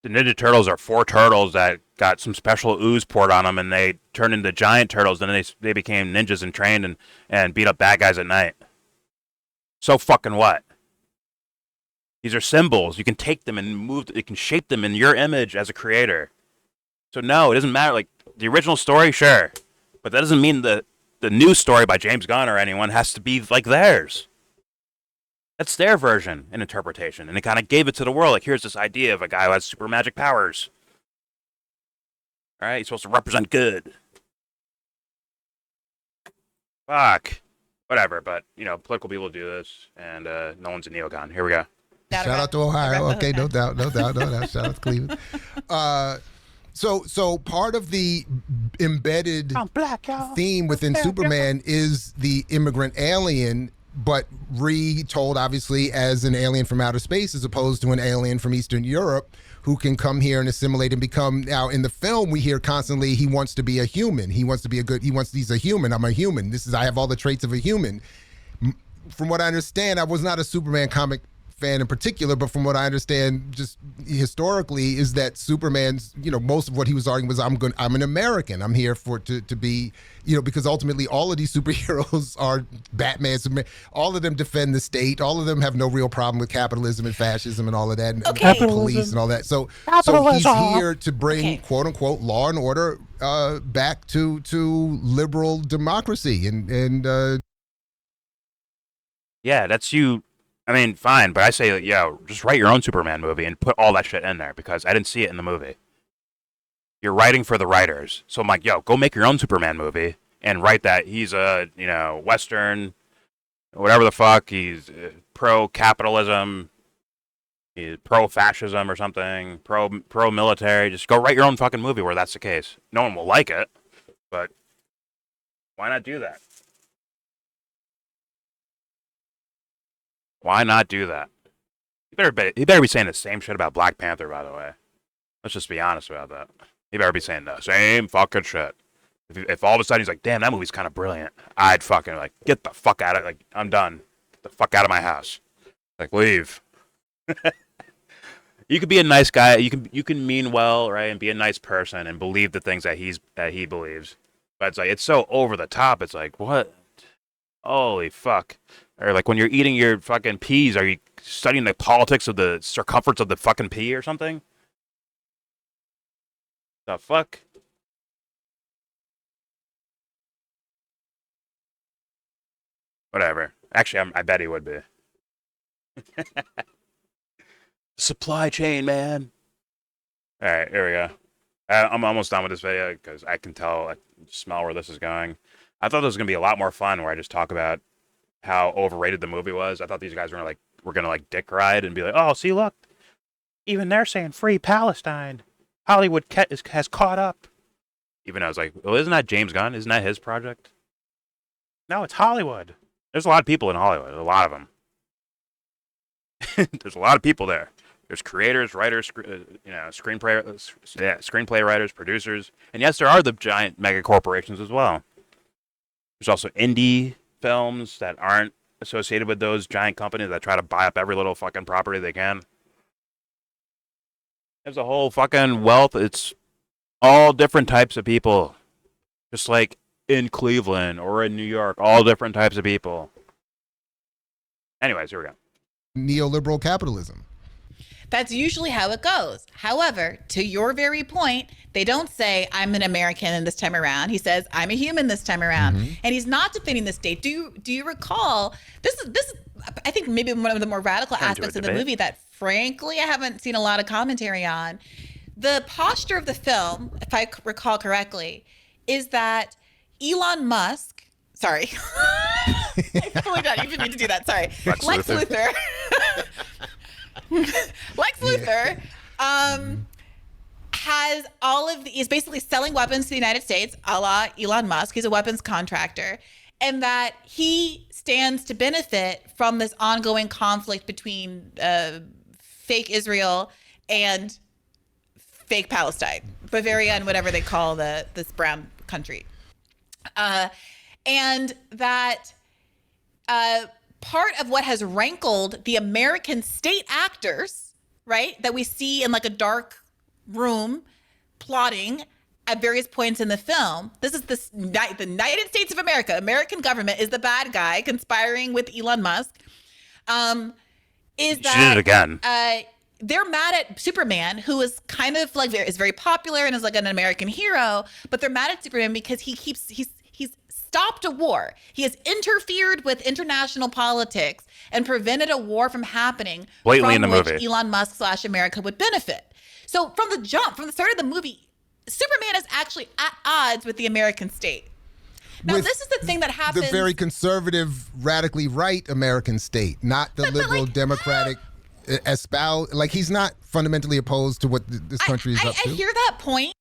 Ninja Turtles are 4 turtles that got some special ooze poured on them, and they turned into giant turtles. Then they became ninjas and trained and beat up bad guys at night. So fucking what? These are symbols. You can take them and you can shape them in your image as a creator. So no, it doesn't matter. Like, the original story, sure, but that doesn't mean the new story by James Gunn or anyone has to be like theirs. That's their version and interpretation, and it kind of gave it to the world. Like, here's this idea of a guy who has super magic powers. All right, he's supposed to represent good. Fuck, whatever. But political people do this, and no one's a neocon. Here we go. Shout out to Ohio. Okay, no doubt. Shout out to Cleveland. So part of the embedded theme within Superman is the immigrant alien, but retold obviously as an alien from outer space as opposed to an alien from Eastern Europe who can come here and assimilate and become. Now in the film we hear constantly he wants to be a human. He's a human. I'm a human. I have all the traits of a human. From what I understand, I was not a Superman comic fan in particular, but from what I understand, just historically, is that Superman's, most of what he was arguing was, I'm an American. I'm here to be, because ultimately all of these superheroes are Batman, Superman. All of them defend the state. All of them have no real problem with capitalism and fascism and all of that, and police and all that. So he's here to bring quote unquote law and order back to liberal democracy and. Yeah, that's you. I mean, fine, but I say, just write your own Superman movie and put all that shit in there because I didn't see it in the movie. You're writing for the writers. So I'm like, go make your own Superman movie and write that he's a, Western, whatever the fuck, he's pro-capitalism, he's pro-fascism or something, pro-military. Just go write your own fucking movie where that's the case. No one will like it, but why not do that? Why not do that? He better be saying the same shit about Black Panther, by the way. Let's just be honest about that. He better be saying the same fucking shit. If all of a sudden he's like, damn, that movie's kind of brilliant, I'd fucking get the fuck out of it. Like, I'm done. Get the fuck out of my house. Like, leave. You could be a nice guy. You can mean well, right, and be a nice person and believe the things that he believes. But it's like, it's so over the top. It's like, what? Holy fuck. Or like when you're eating your fucking peas, are you studying the politics of the circumference of the fucking pea or something? The fuck? Whatever. Actually, I bet he would be. supply chain, man. All right, here we go. I'm almost done with this video because I can tell, I can smell where this is going. I thought this was gonna be a lot more fun, where I just talk about how overrated the movie was. I thought these guys were gonna dick ride and be like, oh, see, look, even they're saying free Palestine. Hollywood has caught up. Even I was like, well, isn't that James Gunn? Isn't that his project? No, it's Hollywood. There's a lot of people in Hollywood. A lot of them. There's a lot of people there. There's creators, writers, screenplay writers, producers, and yes, there are the giant mega corporations as well. There's also indie films that aren't associated with those giant companies that try to buy up every little fucking property they can. There's a whole fucking wealth. It's all different types of people, just like in Cleveland or in New York, all different types of people. Anyways, here we go. Neoliberal capitalism. That's usually how it goes. However, to your very point, they don't say, I'm an American this time around. He says, I'm a human this time around. Mm-hmm. And he's not defending the state. Do you recall, this is I think maybe one of the more radical aspects of the movie that frankly I haven't seen a lot of commentary on. The posture of the film, if I recall correctly, is that Elon Musk, sorry. I totally don't even need to do that, sorry. Lex Luthor. Lex Luthor has is basically selling weapons to the United States, a la Elon Musk. He's a weapons contractor. And that he stands to benefit from this ongoing conflict between fake Israel and fake Palestine, Bavaria and whatever they call this brown country. And that part of what has rankled the American state actors, right, that we see in like a dark room plotting at various points in the film. This is the United States of America. American government is the bad guy conspiring with Elon Musk. Is that she did it again? They're mad at Superman, who is kind of like is very popular and is like an American hero, but they're mad at Superman because he's stopped a war. He has interfered with international politics and prevented a war from happening. Blatantly in the which movie, Elon Musk / America would benefit. So from the start of the movie, Superman is actually at odds with the American state. Now, this is the thing that happens. The very conservative, radically right American state, not the liberal, democratic espouse. Like, he's not fundamentally opposed to what this country is up to. I hear that point.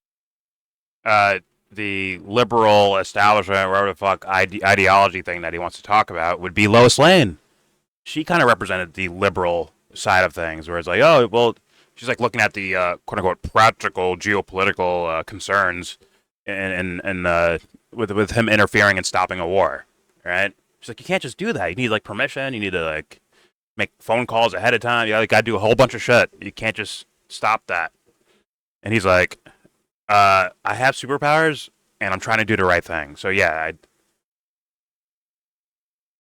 The liberal establishment, whatever the fuck ideology thing that he wants to talk about would be Lois Lane. She kind of represented the liberal side of things, where it's like, oh, well, she's like looking at the quote unquote practical geopolitical concerns and with him interfering and stopping a war, right? She's like, you can't just do that. You need like permission. You need to like make phone calls ahead of time. You got to do a whole bunch of shit. You can't just stop that. And he's like, I have superpowers and I'm trying to do the right thing. So yeah,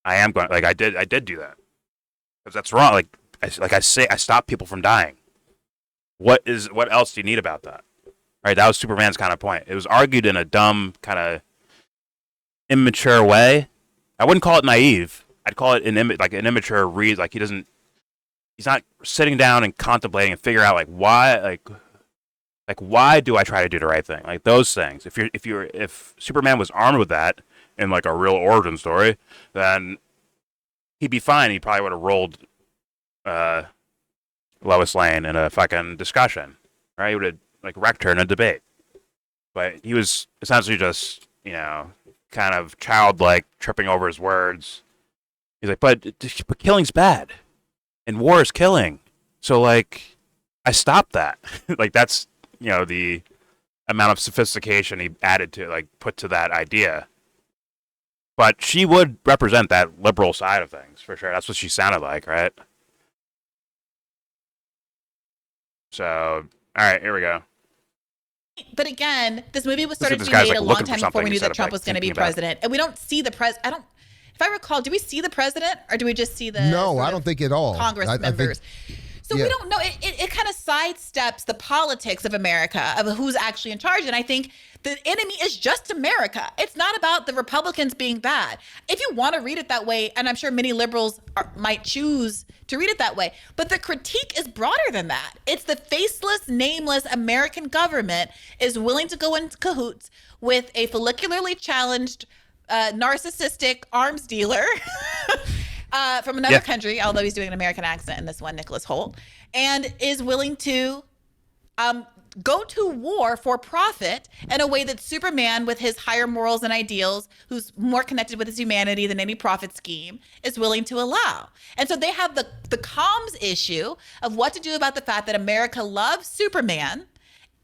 I am going. Like I did do that because that's wrong. Like I say, I stop people from dying. What else do you need about that? Right? That was Superman's kind of point. It was argued in a dumb, kind of immature way. I wouldn't call it naive. I'd call it an immature read. Like he's not sitting down and contemplating and figuring out like why do I try to do the right thing? Like those things. If Superman was armed with that in like a real origin story, then he'd be fine. He probably would have rolled Lois Lane in a fucking discussion, right? He would have like wrecked her in a debate. But he was essentially just, kind of childlike, tripping over his words. He's like, but killing's bad, and war is killing. So like, I stopped that. Like that's the amount of sophistication he added to put to that idea. But she would represent that liberal side of things for sure. That's what she sounded like, right? So, all right, here we go. But again, this movie was started to be made a long time before we knew that Trump was going to be president. And we don't see the president. If I recall, do we see the president or do we just see the No, I don't think at all. Congress members? So we don't know. It kind of sidesteps the politics of America, of who's actually in charge. And I think the enemy is just America. It's not about the Republicans being bad. If you want to read it that way, and I'm sure many liberals might choose to read it that way, but the critique is broader than that. It's the faceless, nameless American government is willing to go in cahoots with a follicularly challenged, narcissistic arms dealer from another country, although he's doing an American accent in this one, Nicholas Hoult, and is willing to go to war for profit in a way that Superman, with his higher morals and ideals, who's more connected with his humanity than any profit scheme, is willing to allow. And so they have the comms issue of what to do about the fact that America loves Superman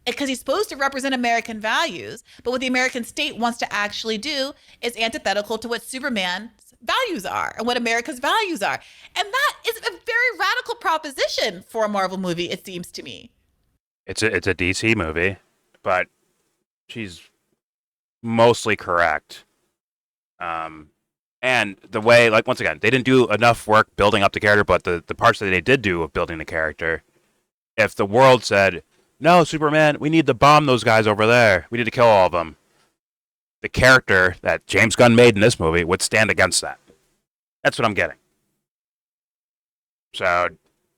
because he's supposed to represent American values, but what the American state wants to actually do is antithetical to what Superman's values are and what America's values are. And that is a very radical proposition for a Marvel movie, it seems to me. It's a DC movie, but she's mostly correct. And the way, like, once again, they didn't do enough work building up the character, but the parts that they did do of building the character, if the world said, no, Superman, we need to bomb those guys over there, we need to kill all of them, the character that James Gunn made in this movie would stand against that. That's what I'm getting. So,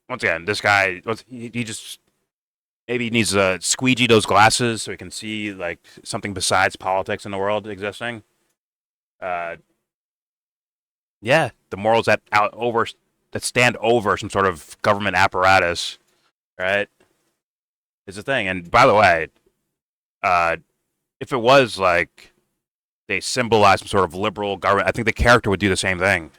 once again, this guy, he just maybe needs to squeegee those glasses so he can see like something besides politics in the world existing. Yeah, the morals that stand over some sort of government apparatus, right, is the thing. And by the way, if it was like they symbolize some sort of liberal government, I think the character would do the same thing,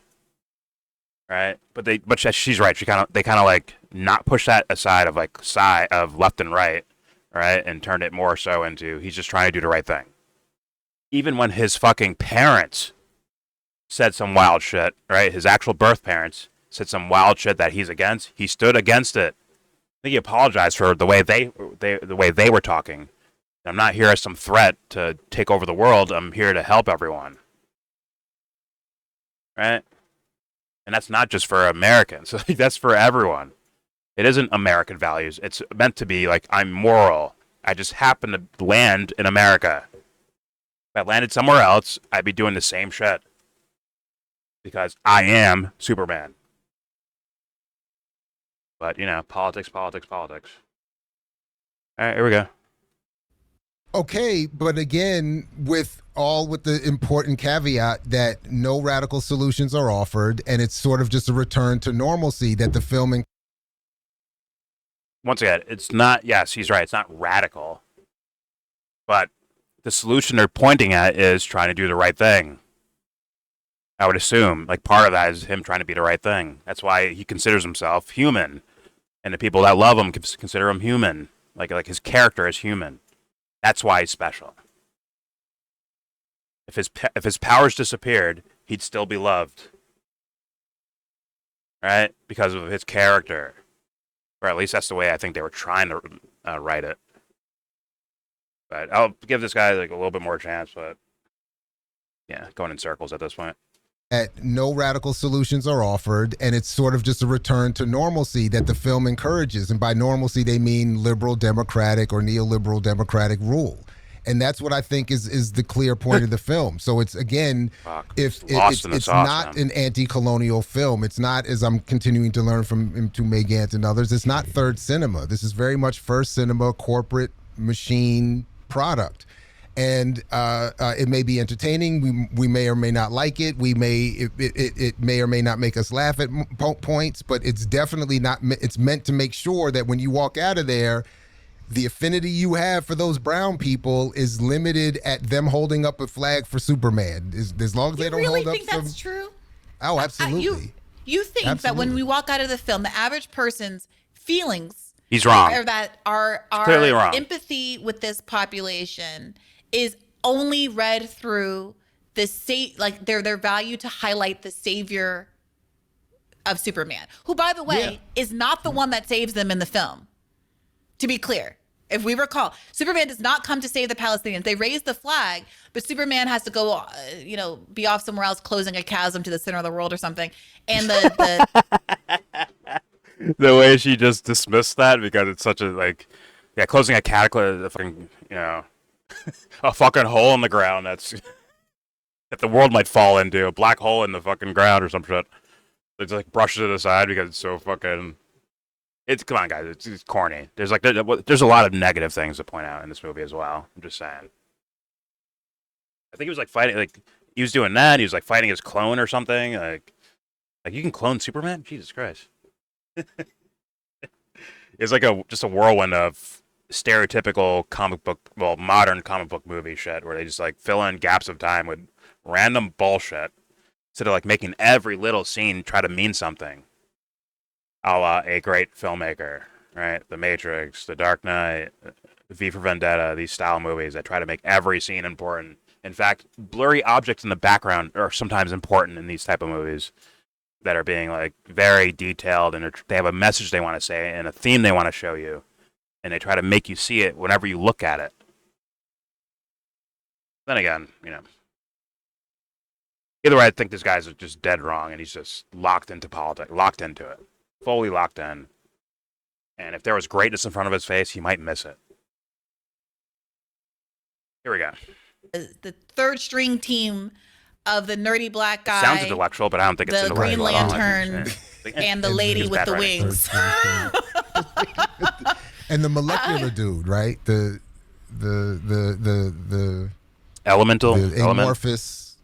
right? But she's right. They kind of like not push that aside of like side of left and right, and turned it more so into he's just trying to do the right thing. Even when his fucking parents said some wild shit, right? His actual birth parents said some wild shit that he's against. He stood against it. I think he apologized for the way they were talking. I'm not here as some threat to take over the world. I'm here to help everyone. Right? And that's not just for Americans. That's for everyone. It isn't American values. It's meant to be like, I'm moral. I just happen to land in America. If I landed somewhere else, I'd be doing the same shit. Because I am Superman. But, politics. All right, here we go. Okay, but again, with the important caveat that no radical solutions are offered, and it's sort of just a return to normalcy that the filming. Once again, it's not, yes, he's right, it's not radical. But the solution they're pointing at is trying to do the right thing. I would assume, like, part of that is him trying to be the right thing. That's why he considers himself human. And the people that love him consider him human. Like his character is human. That's why he's special. If his powers disappeared, he'd still be loved. Right? Because of his character. Or at least that's the way I think they were trying to write it. But I'll give this guy like a little bit more chance, but yeah, going in circles at this point. That no radical solutions are offered, and it's sort of just a return to normalcy that the film encourages. And by normalcy, they mean liberal democratic or neoliberal democratic rule. And that's what I think is the clear point of the film. So it's, again, it's not an anti-colonial film. It's not, as I'm continuing to learn from May Gantz and others, it's not third cinema. This is very much first cinema, corporate machine product. And it may be entertaining. We may or may not like it. It may or may not make us laugh at points, but it's definitely not. It's meant to make sure that when you walk out of there, the affinity you have for those brown people is limited at them holding up a flag for Superman. As long as they don't hold up. You really think that's true? Oh, absolutely. You think that when we walk out of the film, the average person's feelings, he's wrong, or that our clearly wrong. Empathy with this population is only read through their value to highlight the savior of Superman, who, by the way, is not the one that saves them in the film. To be clear, if we recall, Superman does not come to save the Palestinians. They raise the flag, but Superman has to go, be off somewhere else, closing a chasm to the center of the world or something. And the way she just dismissed that because it's such a like, yeah, closing a cataclysm, a fucking, a fucking hole in the ground that's that the world might fall into, a black hole in the fucking ground or some shit. It just like brushes it aside because it's so fucking. It's come on, guys. It's corny. There's like there's a lot of negative things to point out in this movie as well. I'm just saying. I think he was like fighting, like he was doing that. He was like fighting his clone or something. Like you can clone Superman? Jesus Christ! It's like just a whirlwind of stereotypical comic book, well, modern comic book movie shit, where they just like fill in gaps of time with random bullshit instead of like making every little scene try to mean something. A la a great filmmaker, right? The Matrix, The Dark Knight, V for Vendetta, these style movies that try to make every scene important. In fact, blurry objects in the background are sometimes important in these type of movies that are being like very detailed, and they have a message they want to say and a theme they want to show you, and they try to make you see it whenever you look at it. Then again, either way, I think this guy's just dead wrong, and he's just locked into politics, locked into it, fully locked in. And if there was greatness in front of his face, he might miss it. Here we go. The third string team of the nerdy black guy. Sounds intellectual, but I don't think it's intellectual. The Green Lantern and the lady with the wings. And the molecular dude, right? The elemental, the amorphous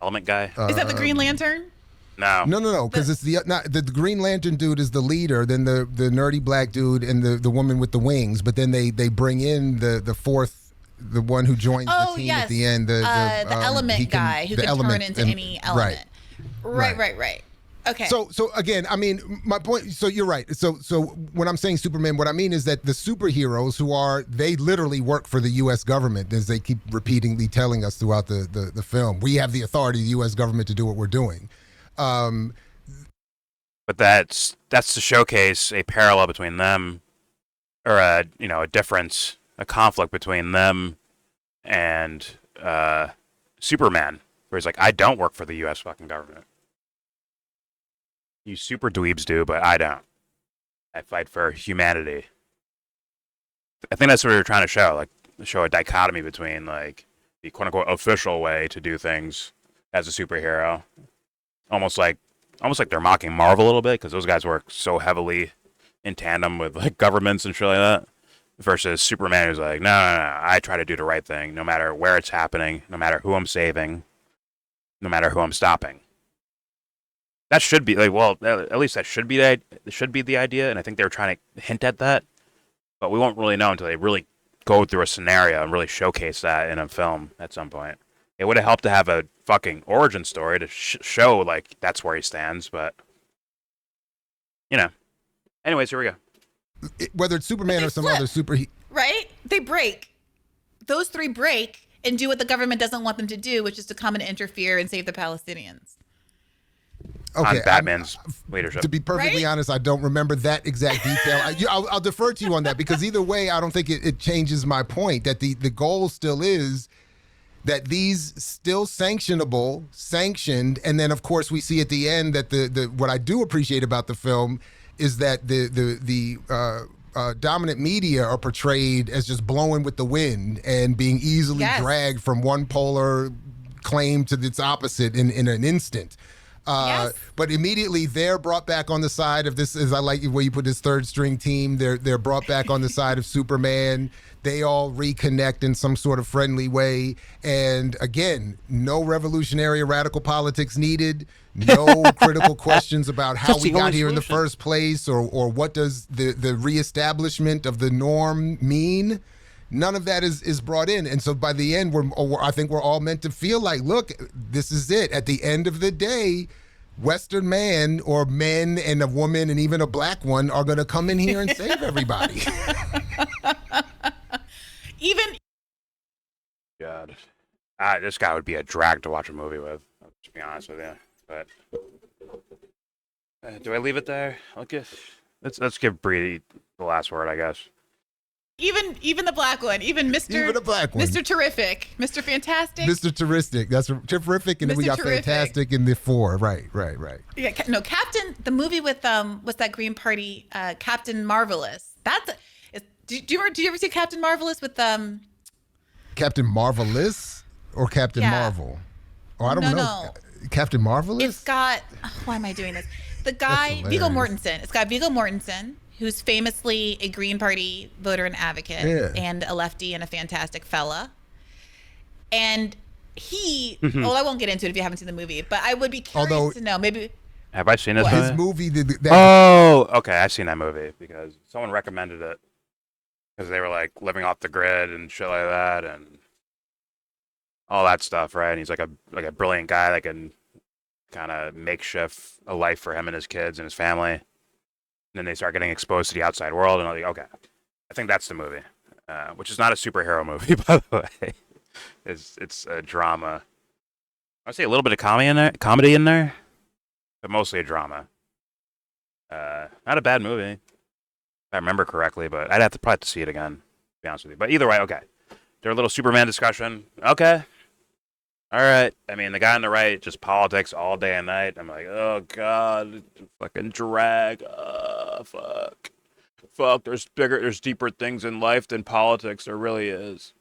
element guy. Is that the Green Lantern? No, because it's the Green Lantern dude is the leader, then the nerdy black dude and the woman with the wings, but then they bring in the fourth, the one who joins the team at the end, the element guy who can turn into any element. Right. Okay. So again, I mean, my point. So you're right. So when I'm saying Superman, what I mean is that the superheroes they literally work for the U.S. government, as they keep repeatedly telling us throughout the film. We have the authority of the U.S. government to do what we're doing. But that's to showcase a parallel between them, or a difference, a conflict between them and Superman, where he's like, I don't work for the U.S. fucking government. You super dweebs do, but I don't. I fight for humanity. I think that's what we were trying to show, like show a dichotomy between like the quote unquote official way to do things as a superhero. Almost like they're mocking Marvel a little bit, because those guys work so heavily in tandem with like governments and shit like that. Versus Superman, who's like, no, I try to do the right thing, no matter where it's happening, no matter who I'm saving, no matter who I'm stopping. That should be like, well, at least that should be the idea, and I think they were trying to hint at that, but we won't really know until they really go through a scenario and really showcase that in a film at some point. It would have helped to have a fucking origin story to show like that's where he stands, but Anyways, here we go. Whether it's Superman or some other superhero, right? They break. Those three break and do what the government doesn't want them to do, which is to come and interfere and save the Palestinians. Okay, on Batman's leadership. To be perfectly honest, I don't remember that exact detail. I'll defer to you on that, because either way, I don't think it changes my point that the goal still is that these still sanctioned, and then of course we see at the end that the what I do appreciate about the film is that the dominant media are portrayed as just blowing with the wind and being easily dragged from one polar claim to its opposite in an instant. But immediately they're brought back on the side of this, as I like where you put this third string team, they're brought back on the side of Superman. They all reconnect in some sort of friendly way. And again, no revolutionary or radical politics needed. No critical questions about how we got here in the first place, or what does the reestablishment of the norm mean. None of that is brought in. And so by the end, I think we're all meant to feel like, look, this is it. At the end of the day, Western man, or men and a woman and even a black one, are going to come in here and save everybody. God. This guy would be a drag to watch a movie with, to be honest with you. But do I leave it there? Let's give Bree the last word, I guess. Even the black one, even the black one, Mr. Terrific, Mr. Fantastic, Mr. Terrific. That's terrific, and then we got Terrific. Fantastic in the 4. Right. Yeah, no, Captain. The movie with what's that Green Party? Captain Marvelous. Do you ever see Captain Marvelous with Captain Marvelous or Captain Marvel? Oh, I don't know. No. Captain Marvelous. It's got. Why am I doing this? The guy Viggo Mortensen. It's got Viggo Mortensen, who's famously a Green Party voter and advocate, and a lefty and a fantastic fella. And he, well, I won't get into it if you haven't seen the movie, but I would be curious to know. Maybe. Have I seen this movie? His movie. Okay, I've seen that movie because someone recommended it because they were like living off the grid and shit like that and all that stuff, right? And he's like a brilliant guy that can kind of makeshift a life for him and his kids and his family. And then they start getting exposed to the outside world, and I'm like, okay, I think that's the movie, which is not a superhero movie, by the way. It's a drama. I would say a little bit of comedy in there, but mostly a drama. Not a bad movie, if I remember correctly, but I'd probably have to see it again, to be honest with you. But either way, okay. Their little Superman discussion, okay. All right. I mean, the guy on the right, just politics all day and night. I'm like, oh, God, fucking drag. Fuck. There's deeper things in life than politics. There really is.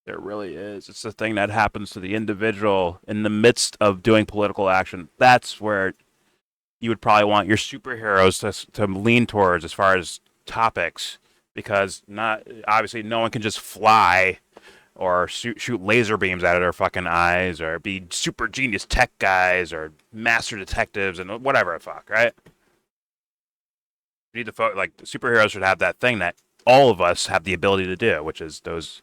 It's the thing that happens to the individual in the midst of doing political action. That's where you would probably want your superheroes to lean towards as far as topics, because obviously no one can just fly or shoot laser beams out of their fucking eyes, or be super genius tech guys, or master detectives, and whatever the fuck, right? You need to like superheroes should have that thing that all of us have the ability to do, which is those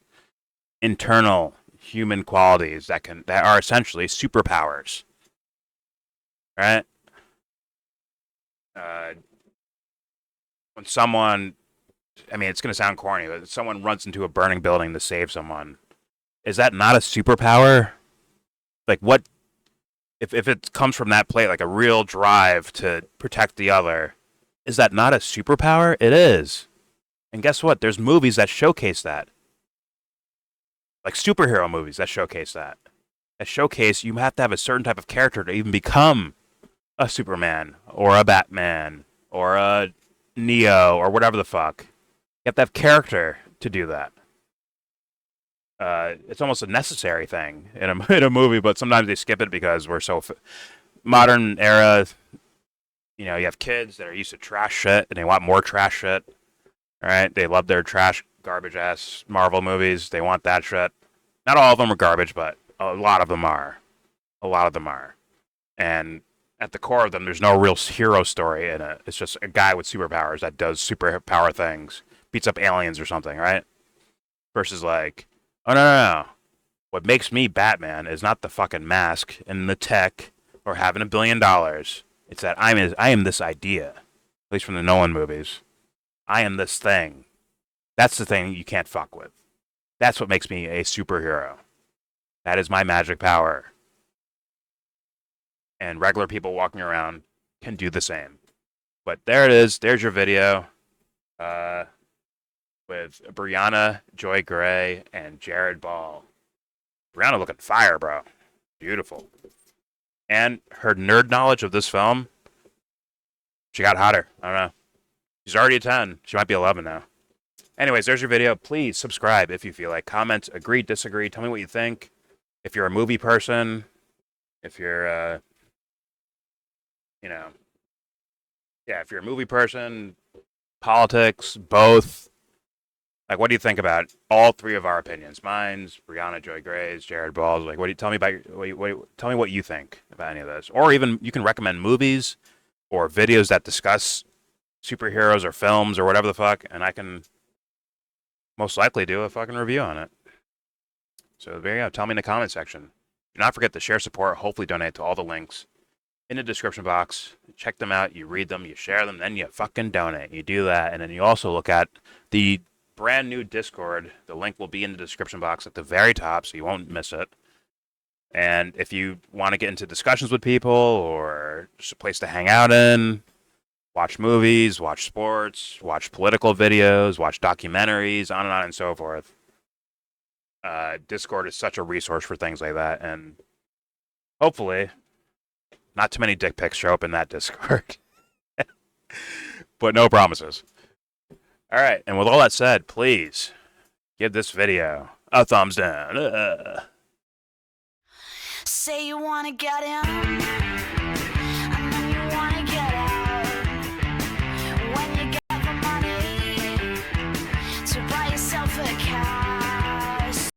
internal human qualities that are essentially superpowers, right? When someone, I mean, it's going to sound corny, but someone runs into a burning building to save someone, is that not a superpower? Like, what if it comes from that plate, like a real drive to protect the other, is that not a superpower? It is. And guess what? There's movies that showcase that. Like superhero movies that showcase that. That showcase you have to have a certain type of character to even become a Superman or a Batman or a Neo or whatever the fuck. You have to have character to do that. It's almost a necessary thing in a movie, but sometimes they skip it because we're so modern era. You know, you have kids that are used to trash shit and they want more trash shit. All right, they love their trash, garbage ass Marvel movies. They want that shit. Not all of them are garbage, but a lot of them are. And at the core of them, there's no real hero story in it. It's just a guy with superpowers that does superpower things, beats up aliens or something, right? Versus like, oh, no. What makes me Batman is not the fucking mask and the tech or having $1 billion. It's that I am this idea, at least from the Nolan movies. I am this thing. That's the thing you can't fuck with. That's what makes me a superhero. That is my magic power. And regular people walking around can do the same. But there it is. There's your video. With Briahna, Joy Gray, and Jared Ball. Briahna looking fire, bro. Beautiful. And her nerd knowledge of this film, she got hotter. I don't know. She's already a 10. She might be 11 now. Anyways, there's your video. Please subscribe if you feel like. Comment, agree, disagree. Tell me what you think. If you're a movie person, if you're, if you're a movie person, politics, both. Like, what do you think about all three of our opinions? Mine's, Briahna, Joy Gray's, Jared Ball's. Like, tell me tell me what you think about any of this. Or even you can recommend movies or videos that discuss superheroes or films or whatever the fuck, and I can most likely do a fucking review on it. So there you go. Tell me in the comment section. Do not forget to share, support, hopefully donate to all the links in the description box. Check them out. You read them, you share them, then you fucking donate. You do that, and then you also look at the brand new Discord. The link will be in the description box at the very top, so you won't miss it. And if you want to get into discussions with people, or just a place to hang out in, watch movies, watch sports, watch political videos, watch documentaries, on and so forth. Discord is such a resource for things like that, and hopefully not too many dick pics show up in that Discord. But no promises. All right, and with all that said, please give this video a thumbs down. Say you wanna get in.